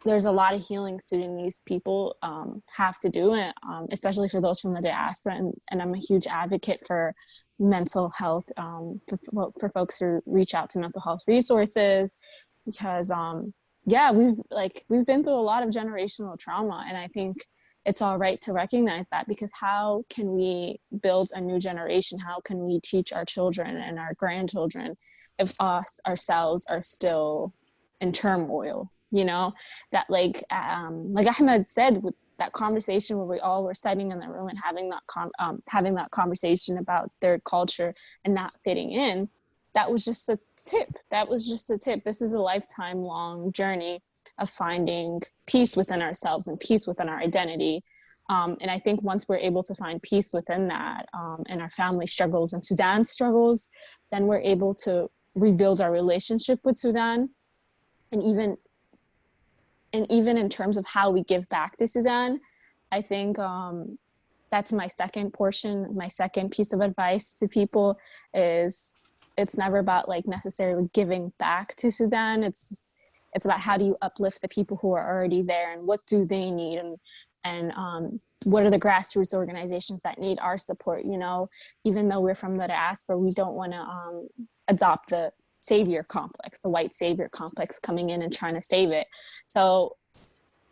there's a lot of healing Sudanese people have to do it, especially for those from the diaspora. And I'm a huge advocate for mental health, for folks who reach out to mental health resources, because yeah, we've been through a lot of generational trauma, and I think it's all right to recognize that, because how can we build a new generation? How can we teach our children and our grandchildren if us ourselves are still in turmoil? You know, that like Ahmed said, with that conversation where we all were sitting in the room and having that conversation about third culture and not fitting in, that was just the tip. That was just the tip. This is a lifetime long journey of finding peace within ourselves and peace within our identity. And I think once we're able to find peace within that, and our family struggles and Sudan's struggles, then we're able to rebuild our relationship with Sudan. And even in terms of how we give back to Sudan, I think that's my second portion. My second piece of advice to people is, it's never about like necessarily giving back to Sudan. It's about how do you uplift the people who are already there, and what do they need, and what are the grassroots organizations that need our support. You know, even though we're from the diaspora, we don't want to adopt the savior complex, the white savior complex, coming in and trying to save it. So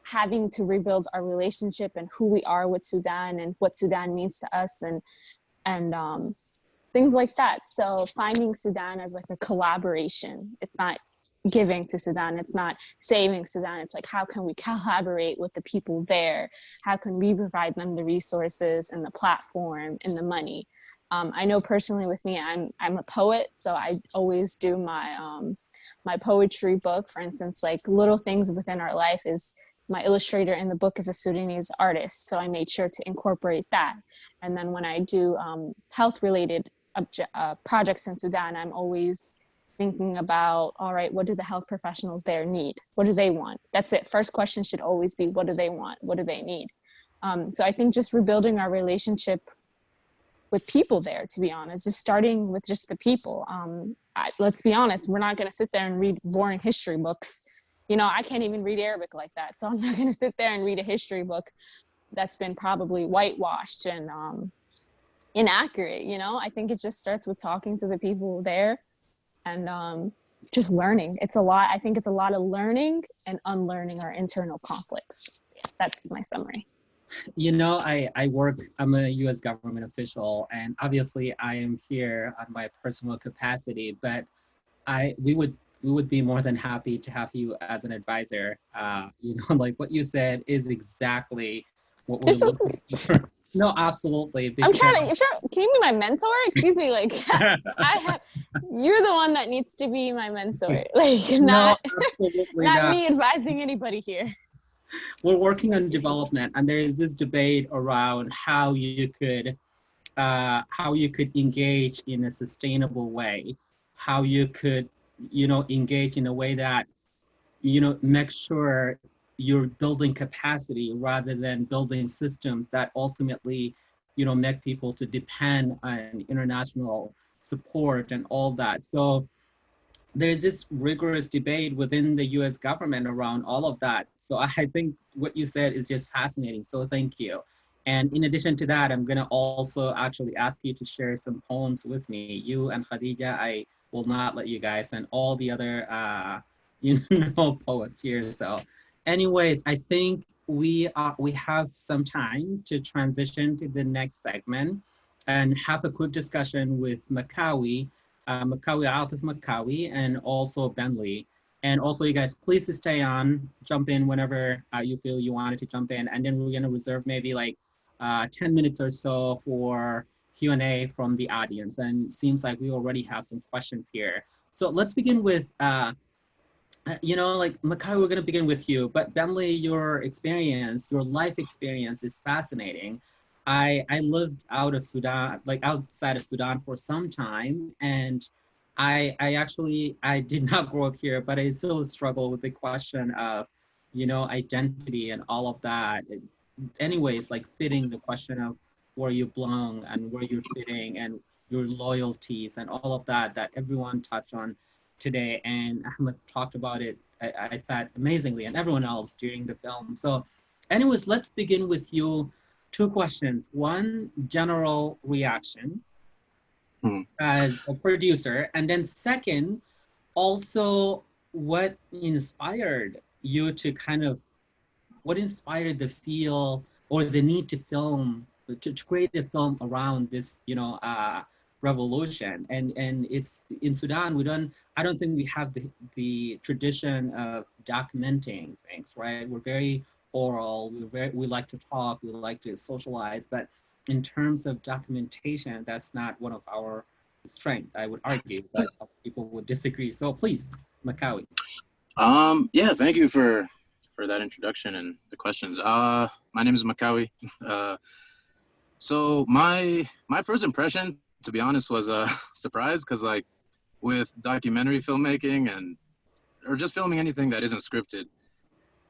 having to rebuild our relationship and who we are with Sudan and what Sudan means to us, and things like that. So finding Sudan as like a collaboration. It's not giving to Sudan, it's not saving Sudan. It's like, how can we collaborate with the people there? How can we provide them the resources and the platform and the money? I know personally with me, I'm a poet, so I always do my my poetry book. For instance, like little things within our life is, my illustrator in the book is a Sudanese artist, so I made sure to incorporate that. And then when I do health-related projects in Sudan, I'm always thinking about, all right, what do the health professionals there need? What do they want? That's it. First question should always be, what do they want? What do they need? So I think just rebuilding our relationship with people there, to be honest, just starting with just the people. Let's be honest, we're not going to sit there and read boring history books. You know, I can't even read Arabic like that. So I'm not going to sit there and read a history book that's been probably whitewashed and inaccurate. You know, I think it just starts with talking to the people there and just learning. It's a lot. I think it's a lot of learning and unlearning our internal conflicts. So yeah, that's my summary. You know, I'm a US government official, and obviously I am here on my personal capacity, but we would be more than happy to have you as an advisor. You know, like what you said is exactly what we're looking for. No, absolutely. I'm trying to, can you be my mentor? Excuse me, like, you're the one that needs to be my mentor. Like, not me advising anybody here. We're working on development, and there is this debate around how you could engage in a sustainable way, how you could, you know, engage in a way that, you know, make sure you're building capacity rather than building systems that ultimately, you know, make people to depend on international support and all that. So there's this rigorous debate within the US government around all of that. So I think what you said is just fascinating. So thank you. And in addition to that, I'm gonna also actually ask you to share some poems with me. You and Khadija, I will not let you guys, and all the other, you know, poets here. So anyways, I think we have some time to transition to the next segment and have a quick discussion with Makkawi, Atif Makkawi, and also Bentley. And also, you guys, please stay on, jump in whenever you feel you wanted to jump in. And then we're gonna reserve maybe like 10 minutes or so for Q&A from the audience. And it seems like we already have some questions here. So let's begin with, you know, like Makkawi, we're gonna begin with you, but Bentley, your experience, your life experience is fascinating. I lived out of Sudan, like outside of Sudan for some time, and I did not grow up here, but I still struggle with the question of, you know, identity and all of that. Anyways, like fitting, the question of where you belong and where you're fitting and your loyalties and all of that everyone touched on today. And Ahmed talked about it, I thought, amazingly, and everyone else during the film. So anyways, let's begin with you. 2 questions. One, general reaction as a producer. And then second, also what inspired you to kind of, what inspired the feel or the need to film, to create a film around this, revolution? And it's in Sudan, I don't think we have the tradition of documenting things, right? We're very oral, we like to talk, we like to socialize, but in terms of documentation, that's not one of our strengths, I would argue, but people would disagree. So please, Makkawi. Yeah, thank you for that introduction and the questions. My name is Makkawi. So my first impression, to be honest, was a surprise, because like with documentary filmmaking or just filming anything that isn't scripted,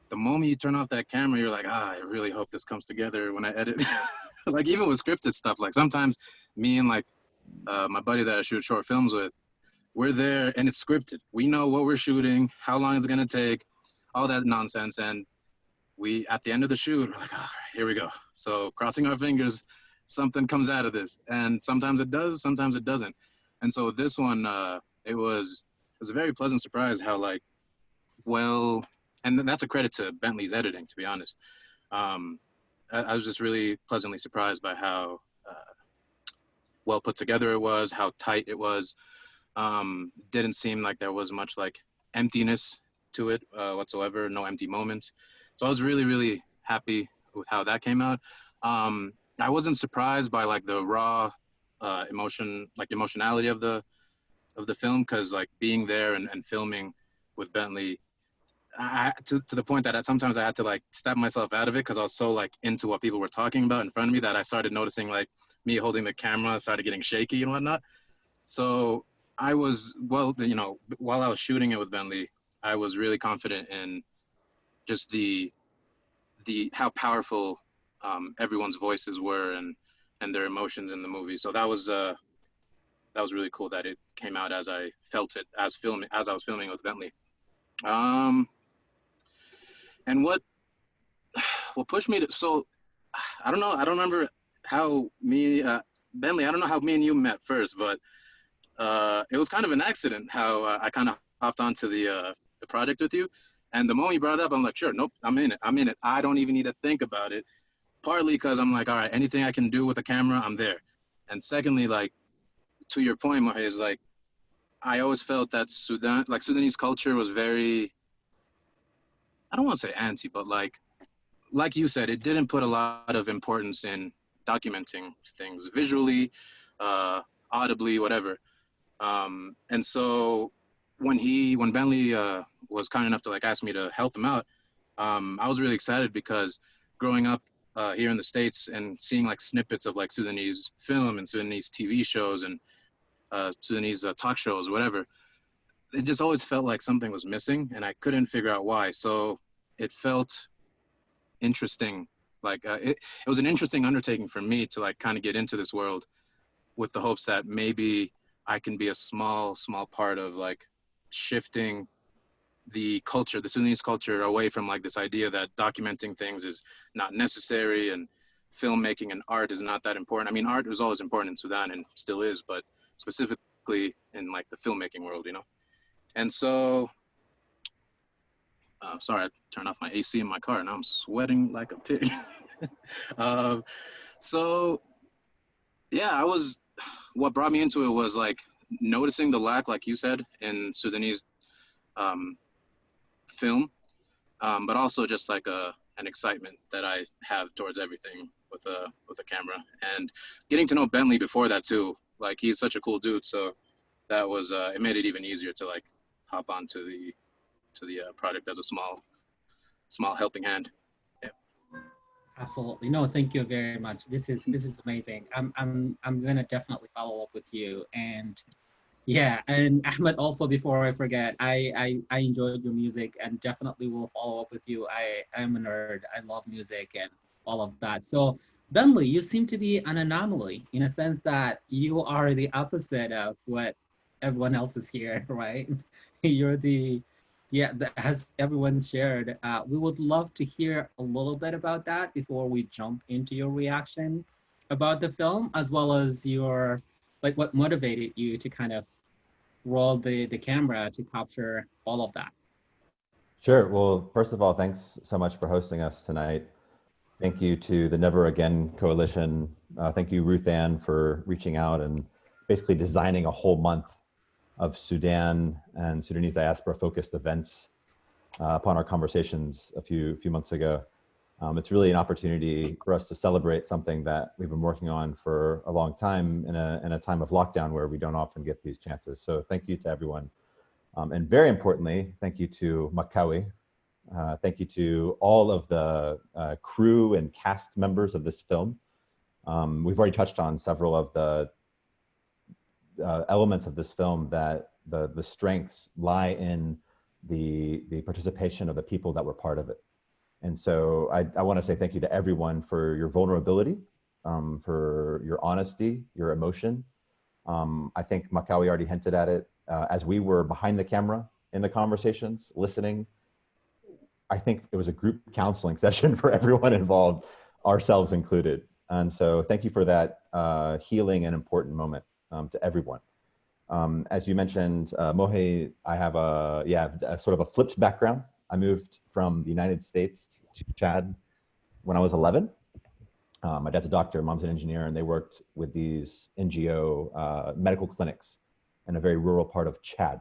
the moment you turn off that camera, you're like, I really hope this comes together when I edit. Like even with scripted stuff, like sometimes me and like my buddy that I shoot short films with, we're there and it's scripted. We know what we're shooting, how long it's gonna take, all that nonsense. And we, at the end of the shoot, we're like, all right, here we go. So crossing our fingers, something comes out of this. And sometimes it does, sometimes it doesn't. And so this one, it was a very pleasant surprise how like, well, and that's a credit to Bentley's editing, to be honest. I was just really pleasantly surprised by how well put together it was, how tight it was. Didn't seem like there was much like emptiness to it whatsoever, no empty moments. So I was really, really happy with how that came out. I wasn't surprised by like the raw emotionality of the film, because like being there and filming with Bentley, to the point that sometimes I had to like step myself out of it, because I was so like into what people were talking about in front of me that I started noticing like me holding the camera started getting shaky and whatnot. So I was, well, while I was shooting it with Bentley, I was really confident in just the how powerful everyone's voices were and their emotions in the movie. So that was really cool that it came out as I felt it as I was filming with Bentley. And what pushed me to, so I don't know, I don't remember how Bentley, I don't know how me and you met first, but it was kind of an accident how I kind of hopped onto the project with you. And the moment you brought it up, I'm like, sure, nope, I'm in it. I don't even need to think about it. Partly because I'm like, all right, anything I can do with a camera, I'm there. And secondly, like, to your point, Mohy, is like, I always felt that Sudanese culture was very, I don't want to say anti, but like you said, it didn't put a lot of importance in documenting things visually, audibly, whatever. And so when Bentley was kind enough to like ask me to help him out, I was really excited, because growing up here in the States and seeing like snippets of like Sudanese film and Sudanese TV shows and Sudanese talk shows, whatever, it just always felt like something was missing and I couldn't figure out why. So it felt interesting. Like it was an interesting undertaking for me to like kind of get into this world with the hopes that maybe I can be a small part of like shifting the culture, the Sudanese culture, away from like this idea that documenting things is not necessary and filmmaking and art is not that important. I mean, art was always important in Sudan and still is, but specifically in like the filmmaking world, And so, sorry, I turned off my AC in my car. Now I'm sweating like a pig. So, yeah, what brought me into it was like noticing the lack, like you said, in Sudanese film, but also just like an excitement that I have towards everything with a camera, and getting to know Bentley before that too. Like he's such a cool dude, so that was it made it even easier to like hop onto the project as a small helping hand. Yeah. Absolutely. No, thank you very much. This is amazing. I'm gonna definitely follow up with you. And yeah, and Ahmed, also before I forget, I enjoyed your music and definitely will follow up with you. I am a nerd. I love music and all of that. So Bentley, you seem to be an anomaly in a sense that you are the opposite of what everyone else is here, right? You're as everyone shared. We would love to hear a little bit about that before we jump into your reaction about the film, as well as your, like what motivated you to kind of roll the camera to capture all of that. Sure. Well, first of all, thanks so much for hosting us tonight. Thank you to the Never Again Coalition. Thank you, Ruth Ann, for reaching out and basically designing a whole month of Sudan and Sudanese diaspora focused events upon our conversations a few months ago. It's really an opportunity for us to celebrate something that we've been working on for a long time in a time of lockdown where we don't often get these chances. So thank you to everyone. And very importantly, thank you to Makkawi. Thank you to all of the crew and cast members of this film. We've already touched on several of the elements of this film that the strengths lie in the participation of the people that were part of it. And so I want to say thank you to everyone for your vulnerability, for your honesty, your emotion. I think Makkawi already hinted at it. As we were behind the camera in the conversations, listening, I think it was a group counseling session for everyone involved, ourselves included. And so thank you for that healing and important moment to everyone. As you mentioned, Mohy, I have a sort of a flipped background. I moved from the United States to Chad when I was 11. My dad's a doctor, mom's an engineer, and they worked with these NGO medical clinics in a very rural part of Chad.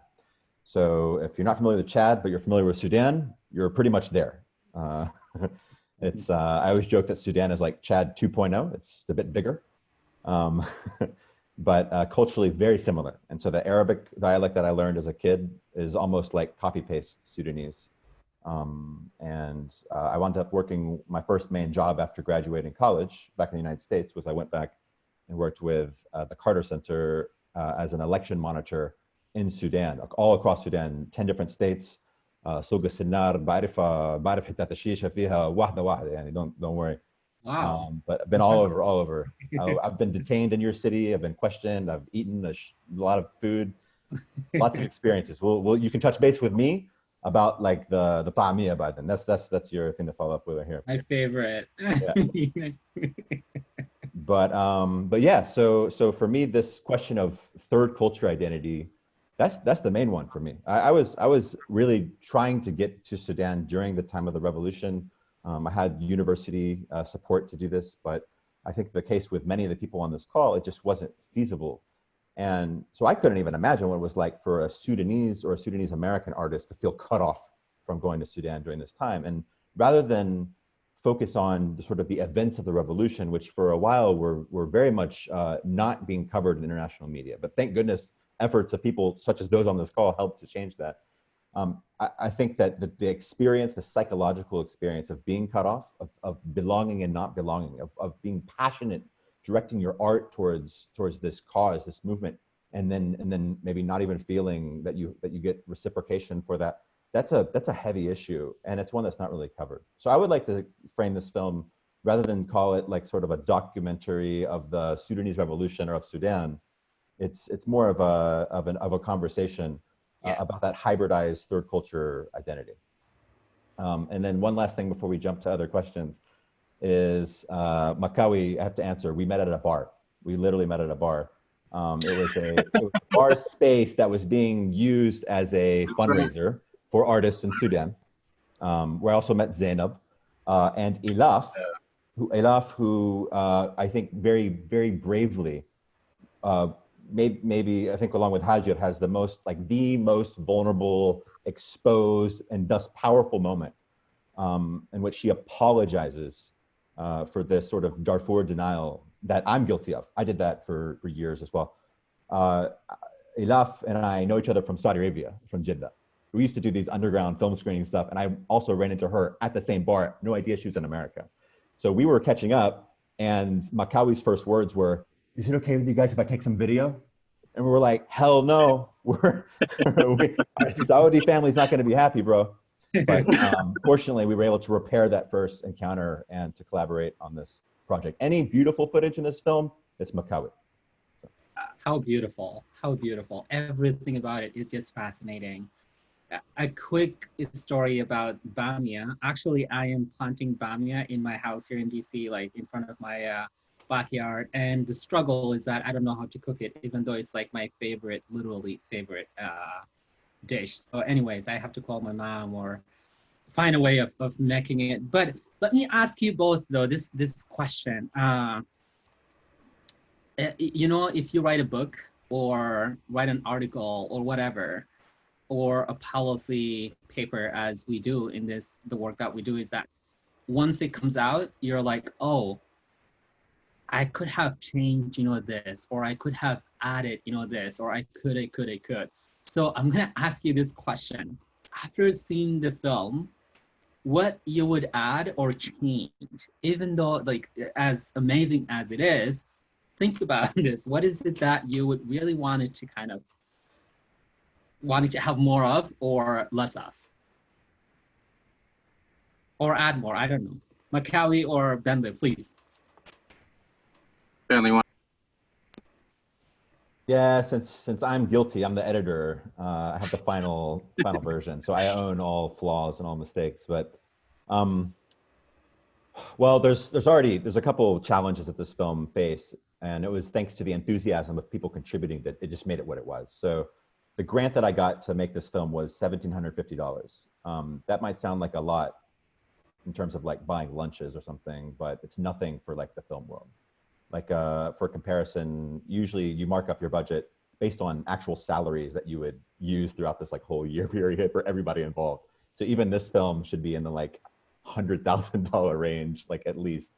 So if you're not familiar with Chad, but you're familiar with Sudan, you're pretty much there. It's I always joke that Sudan is like Chad 2.0. It's a bit bigger, but culturally very similar. And so the Arabic dialect that I learned as a kid is almost like copy-paste Sudanese. I wound up working, my first main job after graduating college back in the United States was I went back and worked with the Carter Center as an election monitor in Sudan, all across Sudan, 10 different states. سوق السنار بعرف حتات الشيشة فيها واحدة واحدة يعني don't worry. Wow. But I've been all over. I've been detained in your city. I've been questioned. I've eaten a lot of food, lots of experiences. You can touch base with me about like the ta'amiyah by then. That's your thing to follow up with here. My favorite. Yeah. But yeah, so for me, this question of third culture identity, that's the main one for me. I was really trying to get to Sudan during the time of the revolution. I had university support to do this, but I think the case with many of the people on this call, it just wasn't feasible. And so I couldn't even imagine what it was like for a Sudanese or a Sudanese American artist to feel cut off from going to Sudan during this time. And rather than focus on the sort of the events of the revolution, which for a while were very much not being covered in international media, but thank goodness efforts of people such as those on this call helped to change that. I think that the experience, the psychological experience of being cut off, of belonging and not belonging, of being passionate, directing your art towards this cause, this movement, and then maybe not even feeling that you get reciprocation for that. That's a heavy issue, and it's one that's not really covered. So I would like to frame this film, rather than call it like sort of a documentary of the Sudanese revolution or of Sudan, it's more of a conversation about that hybridized third culture identity. And then one last thing before we jump to other questions is Makkawi, I have to answer. We met at a bar. We literally met at a bar. It was a bar space that was being used as a fundraiser for artists in Sudan. Where I also met Zainab and Elaf, who I think very, very bravely, maybe I think along with Hager, has the most vulnerable, exposed, and thus powerful moment in which she apologizes for this sort of Darfur denial that I'm guilty of. I did that for years as well. Elaf and I know each other from Saudi Arabia, from Jeddah. We used to do these underground film screening stuff, and I also ran into her at the same bar. No idea she was in America. So we were catching up, and Makkawi's first words were, "Is it okay with you guys if I take some video?" And we were like, "Hell no, our Saudi family's not going to be happy, bro." But fortunately, we were able to repair that first encounter and to collaborate on this project. Any beautiful footage in this film, it's Makkawi. So. How beautiful, how beautiful. Everything about it is just fascinating. A quick story about Bamia. Actually, I am planting Bamia in my house here in DC, like in front of my backyard, and the struggle is that I don't know how to cook it, even though it's like my favorite, literally favorite dish. So anyways, I have to call my mom or find a way of making it. But let me ask you both though, this question. You know, if you write a book or write an article or whatever, or a policy paper as we do in the work that we do, is that once it comes out, you're like, oh, I could have changed, you know, this, or I could have added, you know, this, or I could. So I'm gonna ask you this question. After seeing the film, what you would add or change, even though like as amazing as it is, think about this. What is it that you would really wanted to have more of or less of? Or add more, I don't know. Makkawi or Bentley, please. Bentley, Yeah, since I'm guilty, I'm the editor. I have the final version, so I own all flaws and all mistakes. But well, there's a couple of challenges that this film faced, and it was thanks to the enthusiasm of people contributing that it just made it what it was. So the grant that I got to make this film was $1,750. That might sound like a lot in terms of like buying lunches or something, but it's nothing for like the film world. Like for comparison, usually you mark up your budget based on actual salaries that you would use throughout this like whole year period for everybody involved. So even this film should be in the like $100,000 range, like at least.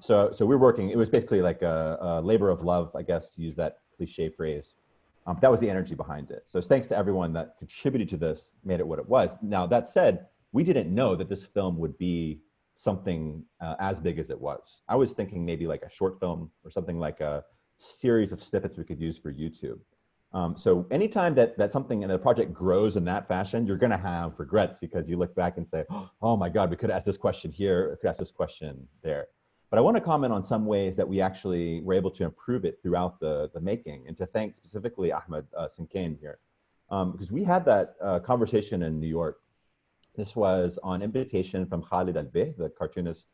So we're working, it was basically like a labor of love, I guess, to use that cliche phrase. That was the energy behind it. So thanks to everyone that contributed to this, made it what it was. Now that said, we didn't know that this film would be something as big as it was. I was thinking maybe like a short film or something like a series of snippets we could use for YouTube. So anytime that something in a project grows in that fashion, you're gonna have regrets because you look back and say, oh my God, we could ask this question here, we could ask this question there. But I wanna comment on some ways that we actually were able to improve it throughout the making, and to thank specifically Ahmed Sinkane here. Because we had that conversation in New York. This was on invitation from Khalid Al-Bih, the cartoonist,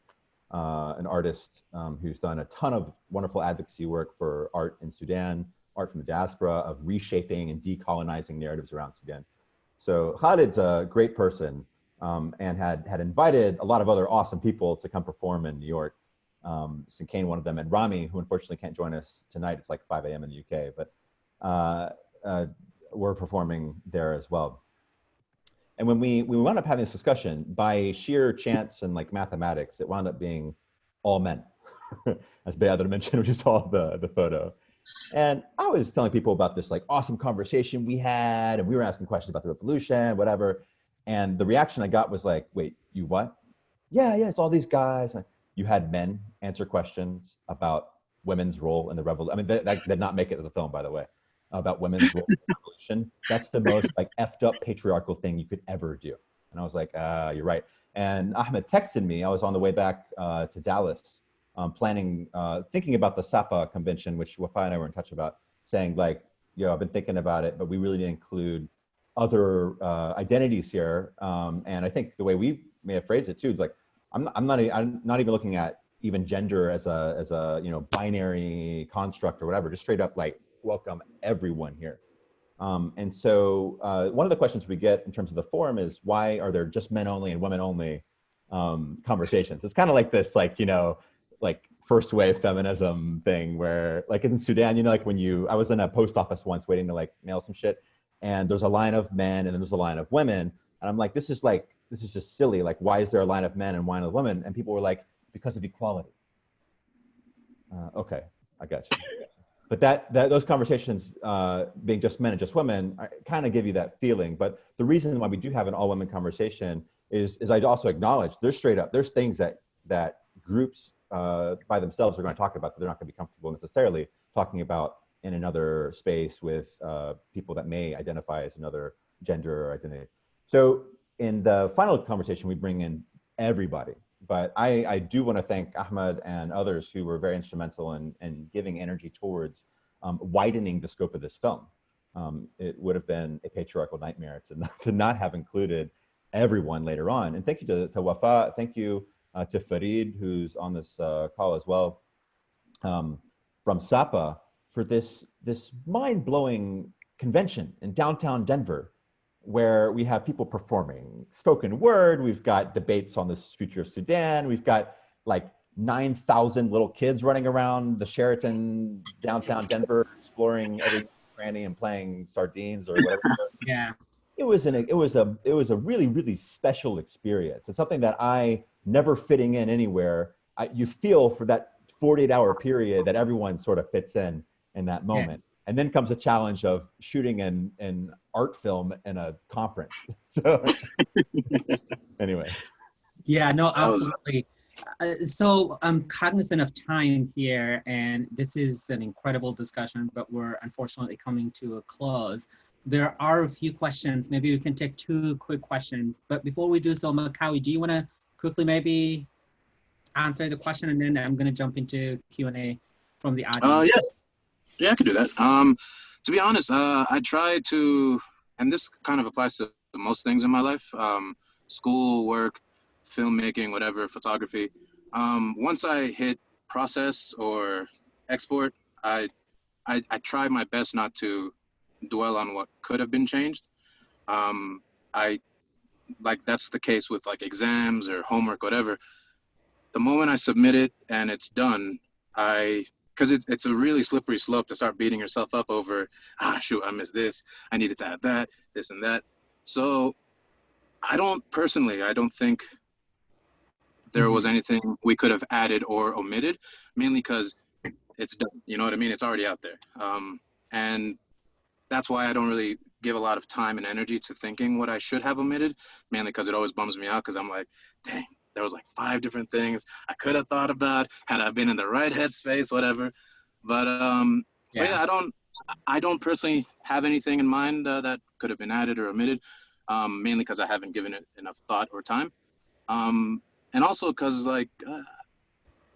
an artist who's done a ton of wonderful advocacy work for art in Sudan, art from the diaspora, of reshaping and decolonizing narratives around Sudan. So Khalid's a great person and had invited a lot of other awesome people to come perform in New York. Sinkane, one of them, and Rami, who unfortunately can't join us tonight. It's like 5 a.m. in the UK, but we're performing there as well. And when we wound up having this discussion, by sheer chance and like mathematics, it wound up being all men, as Bayadir mentioned, which is all the photo. And I was telling people about this like awesome conversation we had, and we were asking questions about the revolution, whatever. And the reaction I got was like, wait, you what? Yeah, it's all these guys. You had men answer questions about women's role in the revolution. I mean, that did not make it to the film, by the way, about women's role in the revolution. That's the most like effed up patriarchal thing you could ever do. And I was like, you're right. And Ahmed texted me. I was on the way back to Dallas, thinking about the SAPA convention, which Wafa and I were in touch about, saying like, I've been thinking about it, but we really didn't include other identities here. And I think the way we may have phrased it too, is like, I'm not even looking at even gender as a binary construct or whatever, just straight up like welcome everyone here. And so one of the questions we get in terms of the forum is, why are there just men only and women only conversations? It's kind of like this, like, like first wave feminism thing where like in Sudan, like when I was in a post office once waiting to like mail some shit, and there's a line of men and then there's a line of women. And I'm like, this is just silly. Like, why is there a line of men and line of women? And people were like, because of equality. Okay, I got you. But those conversations, being just men and just women, kind of give you that feeling. But the reason why we do have an all-women conversation is I'd also acknowledge there's things that groups by themselves are going to talk about that they're not going to be comfortable necessarily talking about in another space with people that may identify as another gender or identity. So in the final conversation, we bring in everybody. But I do want to thank Ahmed and others who were very instrumental in giving energy towards widening the scope of this film. It would have been a patriarchal nightmare to not have included everyone later on. And thank you to Wafa, thank you to Farid, who's on this call as well. from SAPA for this mind-blowing convention in downtown Denver, where we have people performing spoken word. We've got debates on the future of Sudan. We've got like 9,000 little kids running around the Sheraton downtown Denver, exploring every cranny and playing sardines or whatever. Yeah. It was a really, really special experience. It's something that I never fitting in anywhere. You feel for that 48-hour period that everyone sort of fits in that moment. Yeah. And then comes a challenge of shooting an art film in a conference. So anyway. Yeah, no, absolutely. So I'm cognizant of time here, and this is an incredible discussion, but we're unfortunately coming to a close. There are a few questions. Maybe we can take 2 quick questions. But before we do so, Makkawi, do you want to quickly maybe answer the question, and then I'm going to jump into Q&A from the audience? Yes. Yeah, I could do that. To be honest, I try to, and this kind of applies to most things in my life, school, work, filmmaking, whatever, photography. Once I hit process or export, I try my best not to dwell on what could have been changed. That's the case with like exams or homework, whatever. The moment I submit it and it's done, because it's a really slippery slope to start beating yourself up over, shoot, I missed this, I needed to add that, this and that. So I don't think there was anything we could have added or omitted, mainly because it's done, you know what I mean? It's already out there. And that's why I don't really give a lot of time and energy to thinking what I should have omitted, mainly because it always bums me out, because I'm like, dang, there was like 5 different things I could have thought about had I been in the right headspace, whatever. But so yeah, I don't personally have anything in mind that could have been added or omitted, mainly because I haven't given it enough thought or time. And also because like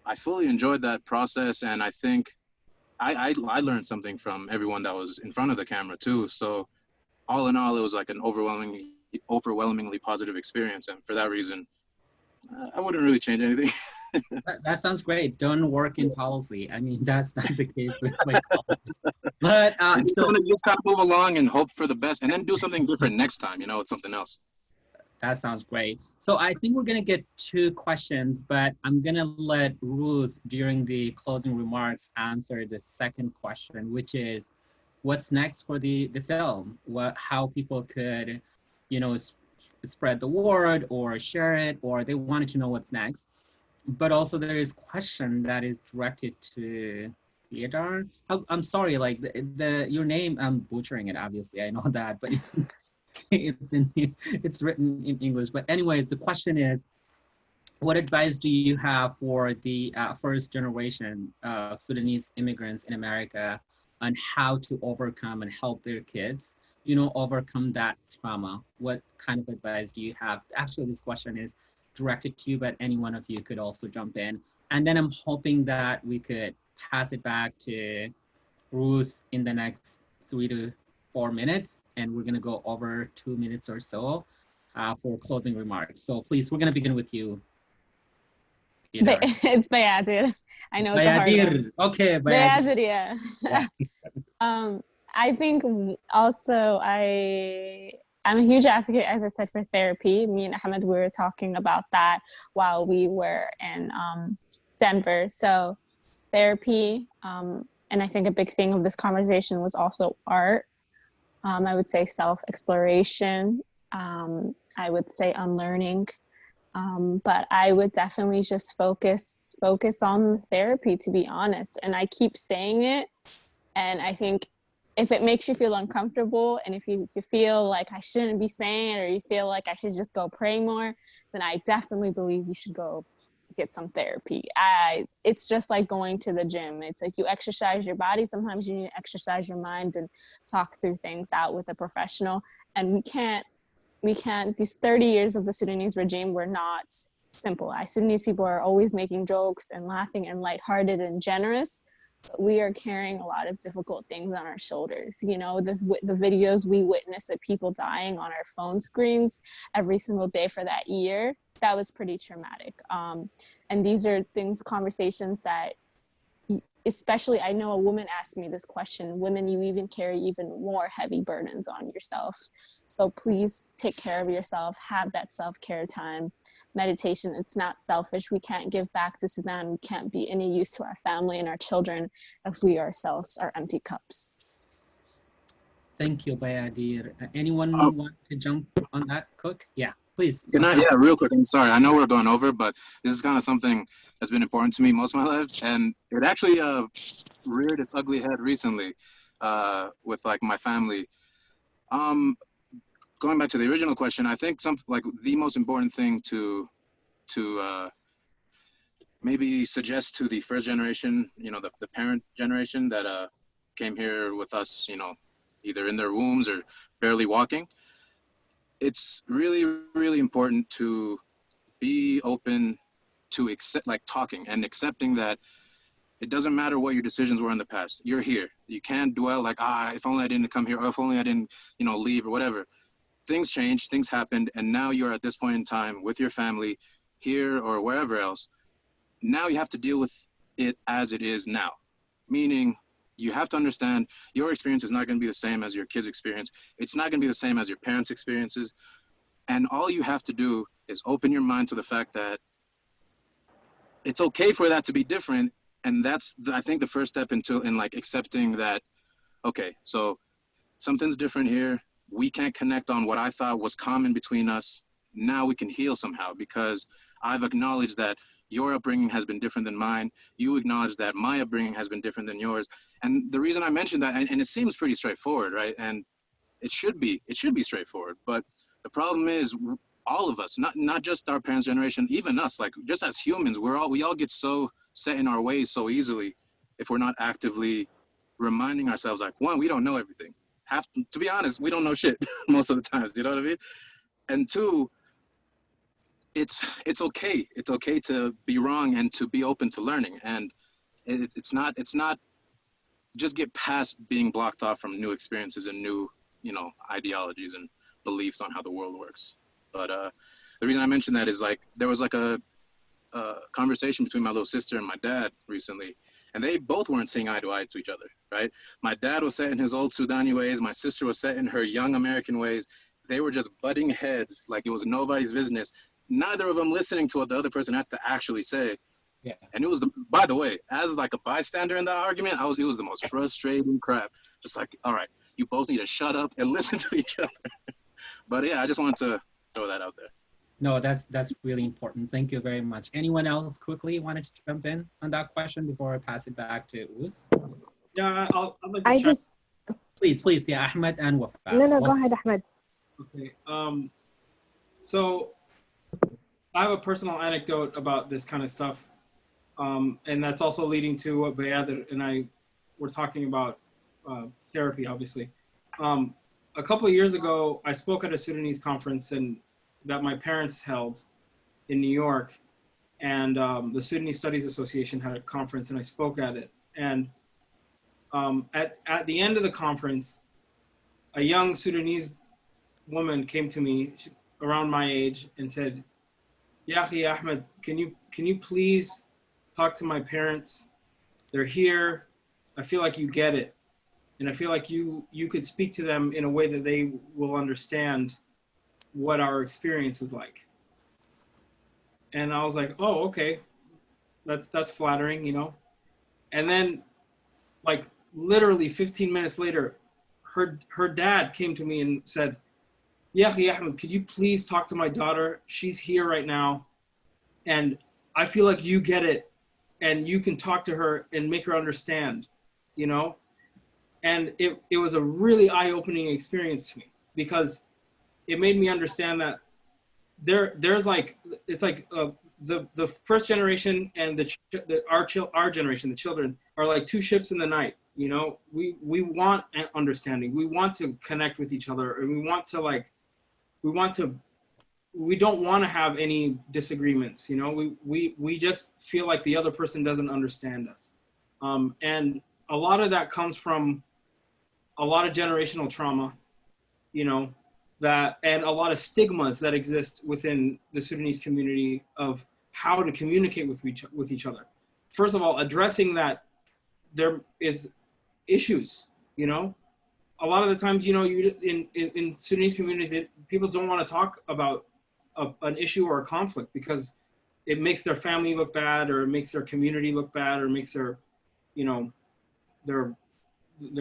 I fully enjoyed that process, and I think I learned something from everyone that was in front of the camera too. So all in all, it was like an overwhelmingly positive experience, and for that reason, I wouldn't really change anything. That sounds great. Don't work in policy. I mean, that's not the case with like policy. But so just kind of move along and hope for the best, and then do something different next time. You know, it's something else. That sounds great. So I think we're going to get 2 questions, but I'm going to let Ruth, during the closing remarks, answer the second question, which is, what's next for the film? How people could, you know, spread the word or share it, or they wanted to know what's next. But also there is a question that is directed to Theodore. I'm sorry, like your name, I'm butchering it, obviously, I know that, but it's written in English. But anyways, the question is, what advice do you have for the first generation of Sudanese immigrants in America on how to overcome and help their kids, you know, overcome that trauma? What kind of advice do you have? Actually, this question is directed to you, but any one of you could also jump in. And then I'm hoping that we could pass it back to Ruth in the next 3 to 4 minutes, and we're gonna go over 2 minutes or so for closing remarks. So please, we're gonna begin with you. It's Bayadir. I know it's a hard one. Okay, Bayadir, yeah. I think also I'm a huge advocate, as I said, for therapy. Me and Ahmed, we were talking about that while we were in Denver. So therapy, and I think a big thing of this conversation was also art. I would say self-exploration. I would say unlearning. But I would definitely just focus on the therapy, to be honest. And I keep saying it, and I think if it makes you feel uncomfortable, and if you feel like I shouldn't be saying it, or you feel like I should just go pray more, then I definitely believe you should go get some therapy. It's just like going to the gym. It's like you exercise your body. Sometimes you need to exercise your mind and talk through things out with a professional. And we can't, these 30 years of the Sudanese regime were not simple. Sudanese people are always making jokes and laughing and lighthearted and generous. But we are carrying a lot of difficult things on our shoulders. You know, the videos we witness of people dying on our phone screens every single day for that year, that was pretty traumatic. And these are conversations that especially, I know a woman asked me this question, women, you even carry even more heavy burdens on yourself. So please take care of yourself, have that self-care time. Meditation, it's not selfish. We can't give back to Sudan. We can't be any use to our family and our children if we ourselves are empty cups. Thank you, Bayadir. Anyone want to jump on that, Cook? Yeah, please. Can I, yeah, real quick. I'm sorry. I know we're going over, but this is kind of something that's been important to me most of my life. And it actually reared its ugly head recently with like my family. Going back to the original question, I think the most important thing to maybe suggest to the first generation, you know, the parent generation that came here with us, you know, either in their wombs or barely walking. It's really, really important to be open to talking and accepting that it doesn't matter what your decisions were in the past. You're here. You can't dwell like, if only I didn't come here, or if only I didn't, you know, leave or whatever. Things changed, things happened, and now you're at this point in time with your family here or wherever else. Now you have to deal with it as it is now, meaning you have to understand your experience is not going to be the same as your kids' experience. It's not going to be the same as your parents' experiences. And all you have to do is open your mind to the fact that it's okay for that to be different. And that's, I think, the first step in like accepting that, okay, so something's different here. We can't connect on what I thought was common between us. Now we can heal somehow because I've acknowledged that your upbringing has been different than mine. You acknowledge that my upbringing has been different than yours. And the reason I mentioned that, and it seems pretty straightforward, right? And it should be straightforward. But the problem is all of us, not just our parents' generation, even us, like just as humans, we all get so set in our ways so easily if we're not actively reminding ourselves like, one, we don't know everything. To be honest, we don't know shit most of the times, you know what I mean? And two, it's okay. It's okay to be wrong and to be open to learning. And it's not just get past being blocked off from new experiences and new, you know, ideologies and beliefs on how the world works. But the reason I mentioned that is like, there was like a conversation between my little sister and my dad recently, and they both weren't seeing eye to eye to each other, right? My dad was set in his old Sudani ways. My sister was set in her young American ways. They were just butting heads like it was nobody's business. Neither of them listening to what the other person had to actually say. Yeah. And it was, by the way, as like a bystander in that argument, it was the most frustrating crap. Just like, all right, you both need to shut up and listen to each other. But yeah, I just wanted to throw that out there. No, that's really important. Thank you very much. Anyone else quickly wanted to jump in on that question before I pass it back to Ruth? Yeah, I'd like to Please, yeah, Ahmed and Wafa. No, go ahead, Ahmed. Okay, so I have a personal anecdote about this kind of stuff, and that's also leading to what Bayadir and I were talking about therapy, obviously. A couple of years ago, I spoke at a Sudanese conference that my parents held in New York, and the Sudanese Studies Association had a conference, and I spoke at it. And at the end of the conference, a young Sudanese woman came to me around my age and said, "Yahi Ahmed, can you please talk to my parents? They're here. I feel like you get it. And I feel like you could speak to them in a way that they will understand what our experience is like." And I was like, oh, okay, that's flattering, you know? And then like literally 15 minutes later, her dad came to me and said, "Yahi Ahmed, could you please talk to my daughter? She's here right now. And I feel like you get it and you can talk to her and make her understand, you know?" And it was a really eye-opening experience to me because it made me understand that there's like, it's like the first generation and our generation, the children, are like two ships in the night. You know, we want understanding. We want to connect with each other, and we don't want to have any disagreements. You know, we just feel like the other person doesn't understand us, and a lot of that comes from a lot of generational trauma, you know, and a lot of stigmas that exist within the Sudanese community of how to communicate with each other. First of all, addressing that there is issues, you know. A lot of the times, you know, in Sudanese communities, people don't want to talk about an issue or a conflict because it makes their family look bad, or it makes their community look bad, or makes their, you know, their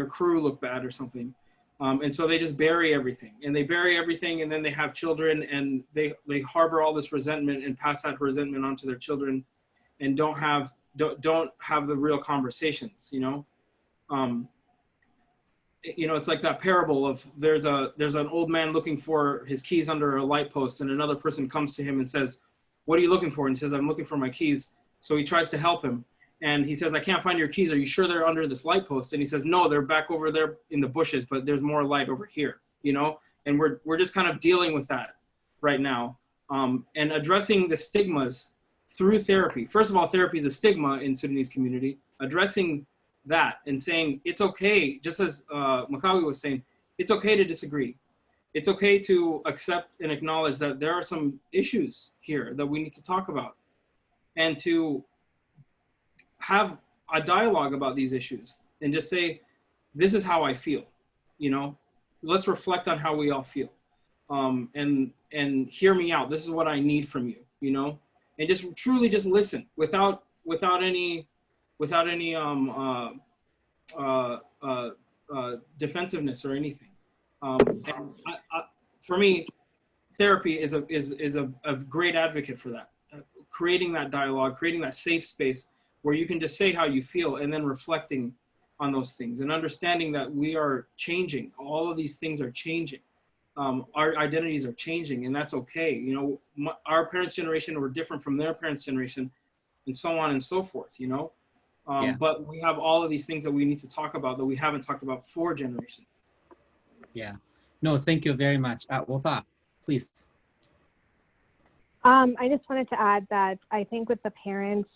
crew look bad or something. And so they just bury everything, and then they have children, and they harbor all this resentment and pass that resentment onto their children, and don't have the real conversations, you know. You know, it's like that parable of there's an old man looking for his keys under a light post, and another person comes to him and says, "What are you looking for?" And he says, "I'm looking for my keys." So he tries to help him, and he says, "I can't find your keys. Are you sure they're under this light post?" And he says, "No, they're back over there in the bushes, but there's more light over here," you know. And we're just kind of dealing with that right now, and addressing the stigmas through therapy. First of all, therapy is a stigma in Sudanese community. Addressing that and saying it's okay, just as Makkawi was saying, it's okay to disagree. It's okay to accept and acknowledge that there are some issues here that we need to talk about, and to have a dialogue about these issues, and just say, this is how I feel, you know, let's reflect on how we all feel, and hear me out. This is what I need from you, you know, and just truly just listen without any defensiveness or anything. And for me, therapy is a great advocate for that. Creating that dialogue, creating that safe space where you can just say how you feel, and then reflecting on those things, and understanding that we are changing. All of these things are changing. Our identities are changing, and that's okay. You know, our parents' generation were different from their parents' generation, and so on and so forth, you know. But we have all of these things that we need to talk about that we haven't talked about for generations. Yeah. No, thank you very much. Wafa, please. I just wanted to add that I think with the parents,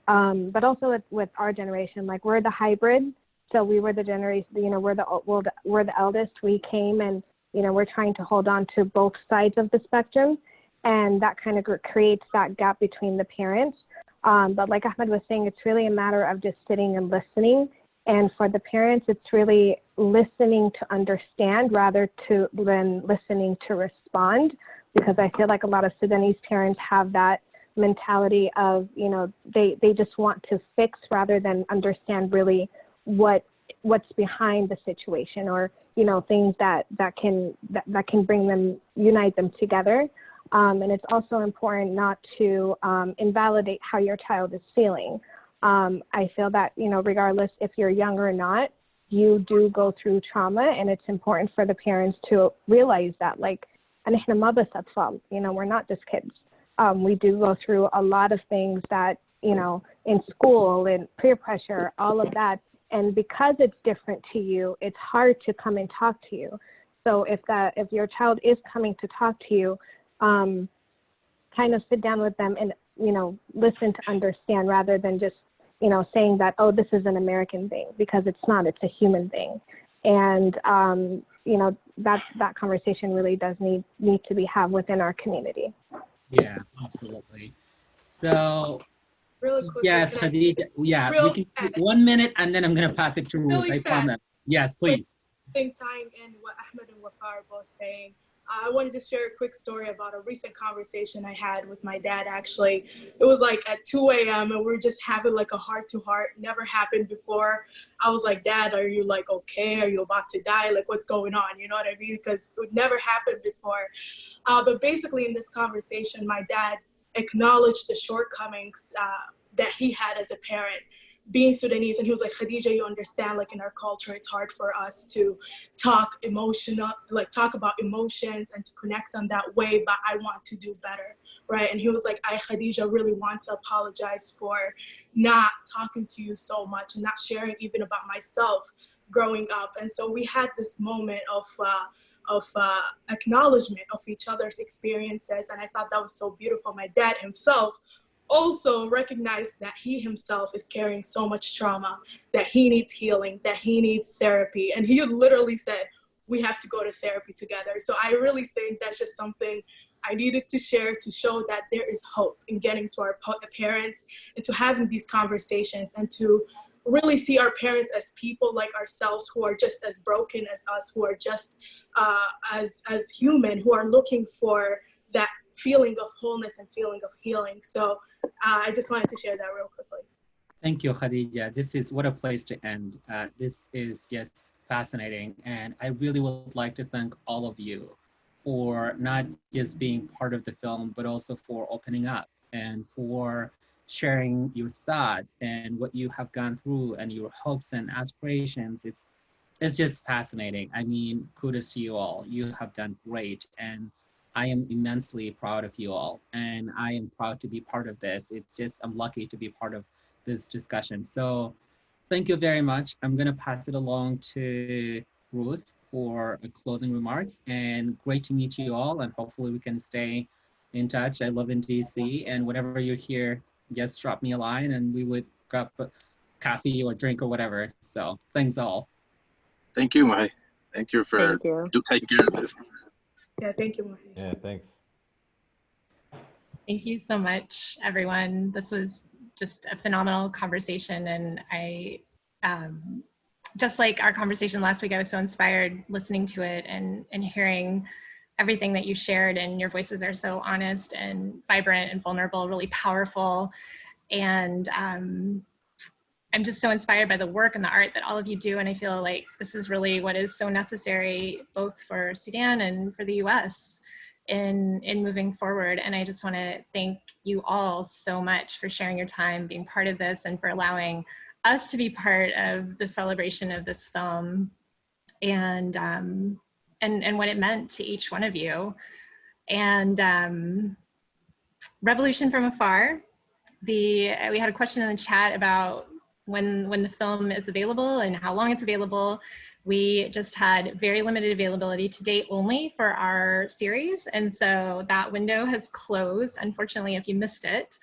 but also with our generation, like we're the hybrid. So we were the generation, you know, we're the eldest. We came, and, you know, we're trying to hold on to both sides of the spectrum. And that kind of creates that gap between the parents. But like Ahmed was saying, it's really a matter of just sitting and listening. And for the parents, it's really listening to understand rather than listening to respond, because I feel like a lot of Sudanese parents have that mentality of, you know, they just want to fix rather than understand really what's behind the situation, or, you know, things that can bring them, unite them together. And it's also important not to invalidate how your child is feeling. I feel that, you know, regardless if you're young or not, you do go through trauma, and it's important for the parents to realize that, like, you know, we're not just kids. We do go through a lot of things that, you know, in school and peer pressure, all of that. And because it's different to you, it's hard to come and talk to you. So if your child is coming to talk to you, kind of sit down with them and, you know, listen to understand, rather than just, you know, saying that, oh, this is an American thing, because it's not, it's a human thing. And, you know, that conversation really does need to be had within our community. Yeah, absolutely. So, Really quick. yes, Khadija, yeah, we can, 1 minute, and then I'm going to pass it to Ruth. Really I fast. promise. Yes, please. Tying in what Ahmed and Wafa are both saying, I wanted to share a quick story about a recent conversation I had with my dad, actually. It was like at 2 a.m. and we were just having like a heart-to-heart. Never happened before. I was like, Dad, are you like okay? Are you about to die? Like, what's going on? You know what I mean? Because it would never happened before. But basically in this conversation, my dad acknowledged the shortcomings that he had as a parent, being Sudanese. And he was like, Khadija, you understand, like in our culture, it's hard for us to talk about emotions and to connect them that way, but I want to do better, right? And he was like, I, Khadija, really want to apologize for not talking to you so much and not sharing even about myself growing up. And so we had this moment of acknowledgement of each other's experiences. And I thought that was so beautiful. My dad himself also recognized that he himself is carrying so much trauma, that he needs healing, that he needs therapy. And he literally said, we have to go to therapy together. So I really think that's just something I needed to share to show that there is hope in getting to our parents and to having these conversations and to really see our parents as people like ourselves who are just as broken as us, who are just as human, who are looking for that feeling of wholeness and feeling of healing. So I just wanted to share that real quickly. Thank you, Khadija. This is what a place to end. This is just fascinating. And I really would like to thank all of you for not just being part of the film, but also for opening up and for sharing your thoughts and what you have gone through and your hopes and aspirations. It's just fascinating. I mean, kudos to you all. You have done great. And I am immensely proud of you all. And I am proud to be part of this. It's just, I'm lucky to be part of this discussion. So thank you very much. I'm gonna pass it along to Ruth for closing remarks, and great to meet you all, and hopefully we can stay in touch. I live in DC, and whenever you're here, just drop me a line and we would grab a coffee or drink or whatever. So thanks all. Thank you, Mohy. Thank you for taking care of this. Yeah, thank you, Mohy. Yeah, thanks. Thank you so much, everyone. This was just a phenomenal conversation, and I, just like our conversation last week, I was so inspired listening to it and hearing everything that you shared, and your voices are so honest and vibrant and vulnerable, really powerful. And I'm just so inspired by the work and the art that all of you do, and I feel like this is really what is so necessary, both for Sudan and for the US in moving forward. And I just want to thank you all so much for sharing your time, being part of this, and for allowing us to be part of the celebration of this film, and what it meant to each one of you. And Revolution from Afar, we had a question in the chat about when the film is available and how long it's available. We just had very limited availability to date only for our series, and so that window has closed, unfortunately, if you missed it.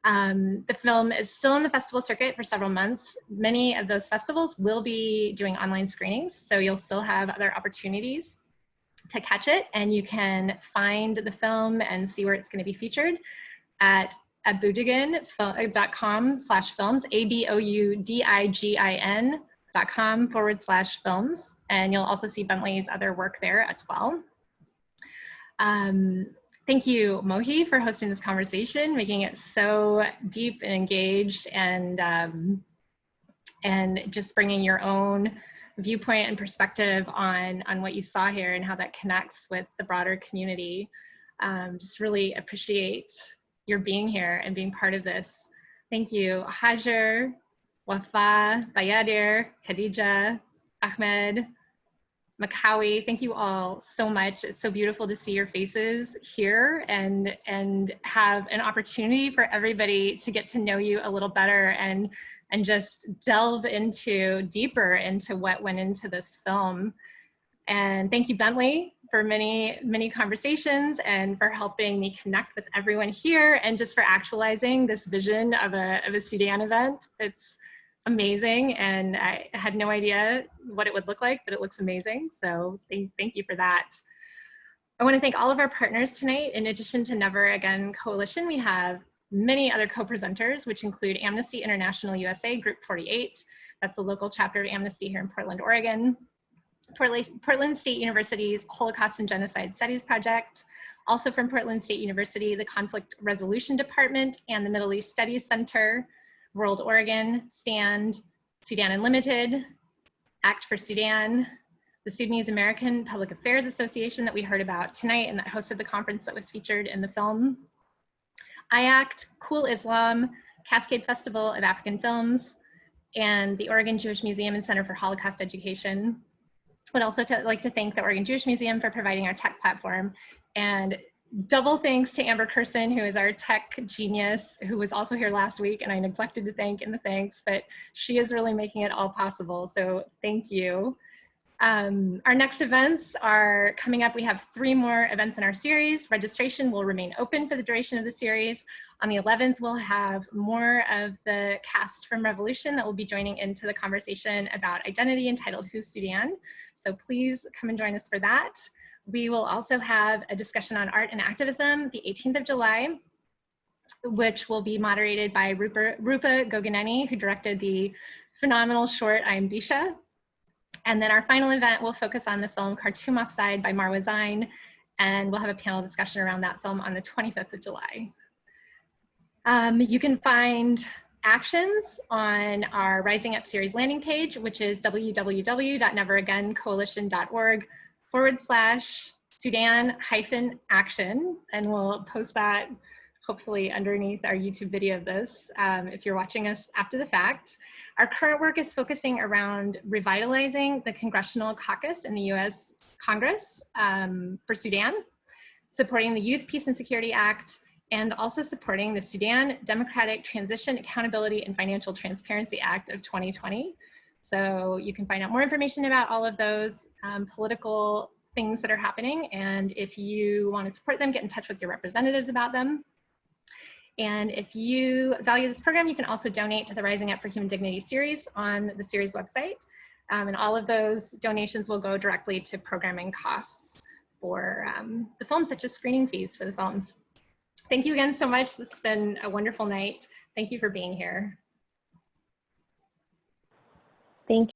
The film is still in the festival circuit for several months. Many of those festivals will be doing online screenings, so you'll still have other opportunities to catch it, and you can find the film and see where it's going to be featured at aboudigin.com/films, aboudigin.com/films, and you'll also see Bentley's other work there as well. Thank you, Mohy, for hosting this conversation, making it so deep and engaged, and just bringing your own viewpoint and perspective on what you saw here and how that connects with the broader community. Just really appreciate your being here and being part of this. Thank you, Hager, Wafa, Bayadir, Khadija, Ahmed, Makkawi. Thank you all so much. It's so beautiful to see your faces here and have an opportunity for everybody to get to know you a little better and just delve deeper into what went into this film. And thank you, Bentley, for many conversations and for helping me connect with everyone here, and just for actualizing this vision of a Sudan event. It's amazing, and I had no idea what it would look like, but it looks amazing. So thank you for that. I want to thank all of our partners tonight. In addition to Never Again Coalition, we have many other co-presenters, which include Amnesty International USA, Group 48. That's the local chapter of Amnesty here in Portland, Oregon. Portland State University's Holocaust and Genocide Studies Project. Also from Portland State University, the Conflict Resolution Department and the Middle East Studies Center, World Oregon, STAND, Sudan Unlimited, ACT for Sudan, the Sudanese American Public Affairs Association that we heard about tonight and that hosted the conference that was featured in the film, iACT, Cool Islam, Cascade Festival of African Films, and the Oregon Jewish Museum and Center for Holocaust Education. I'd also like to thank the Oregon Jewish Museum for providing our tech platform, and double thanks to Amber Curson, who is our tech genius, who was also here last week, and I neglected to thank in the thanks, but she is really making it all possible, so thank you. Our next events are coming up. We have 3 more events in our series. Registration will remain open for the duration of the series. On the 11th, we'll have more of the cast from Revolution that will be joining into the conversation about identity entitled Who's Sudan? So please come and join us for that. We will also have a discussion on art and activism the 18th of July, which will be moderated by Rupa Goganeni, who directed the phenomenal short, I'm Bisha. And then our final event will focus on the film Khartoum Offside by Marwa Zain, and we'll have a panel discussion around that film on the 25th of July. You can find actions on our Rising Up series landing page, which is www.neveragaincoalition.org/Sudan-action, and we'll post that hopefully underneath our YouTube video of this if you're watching us after the fact. Our current work is focusing around revitalizing the Congressional Caucus in the US Congress for Sudan, supporting the Youth, Peace and Security Act, and also supporting the Sudan Democratic Transition, Accountability and Financial Transparency Act of 2020. So you can find out more information about all of those political things that are happening. And if you want to support them, get in touch with your representatives about them. And if you value this program, you can also donate to the Rising Up for Human Dignity series on the series website. And all of those donations will go directly to programming costs for the films, such as screening fees for the films. Thank you again so much. This has been a wonderful night. Thank you for being here. Thank you.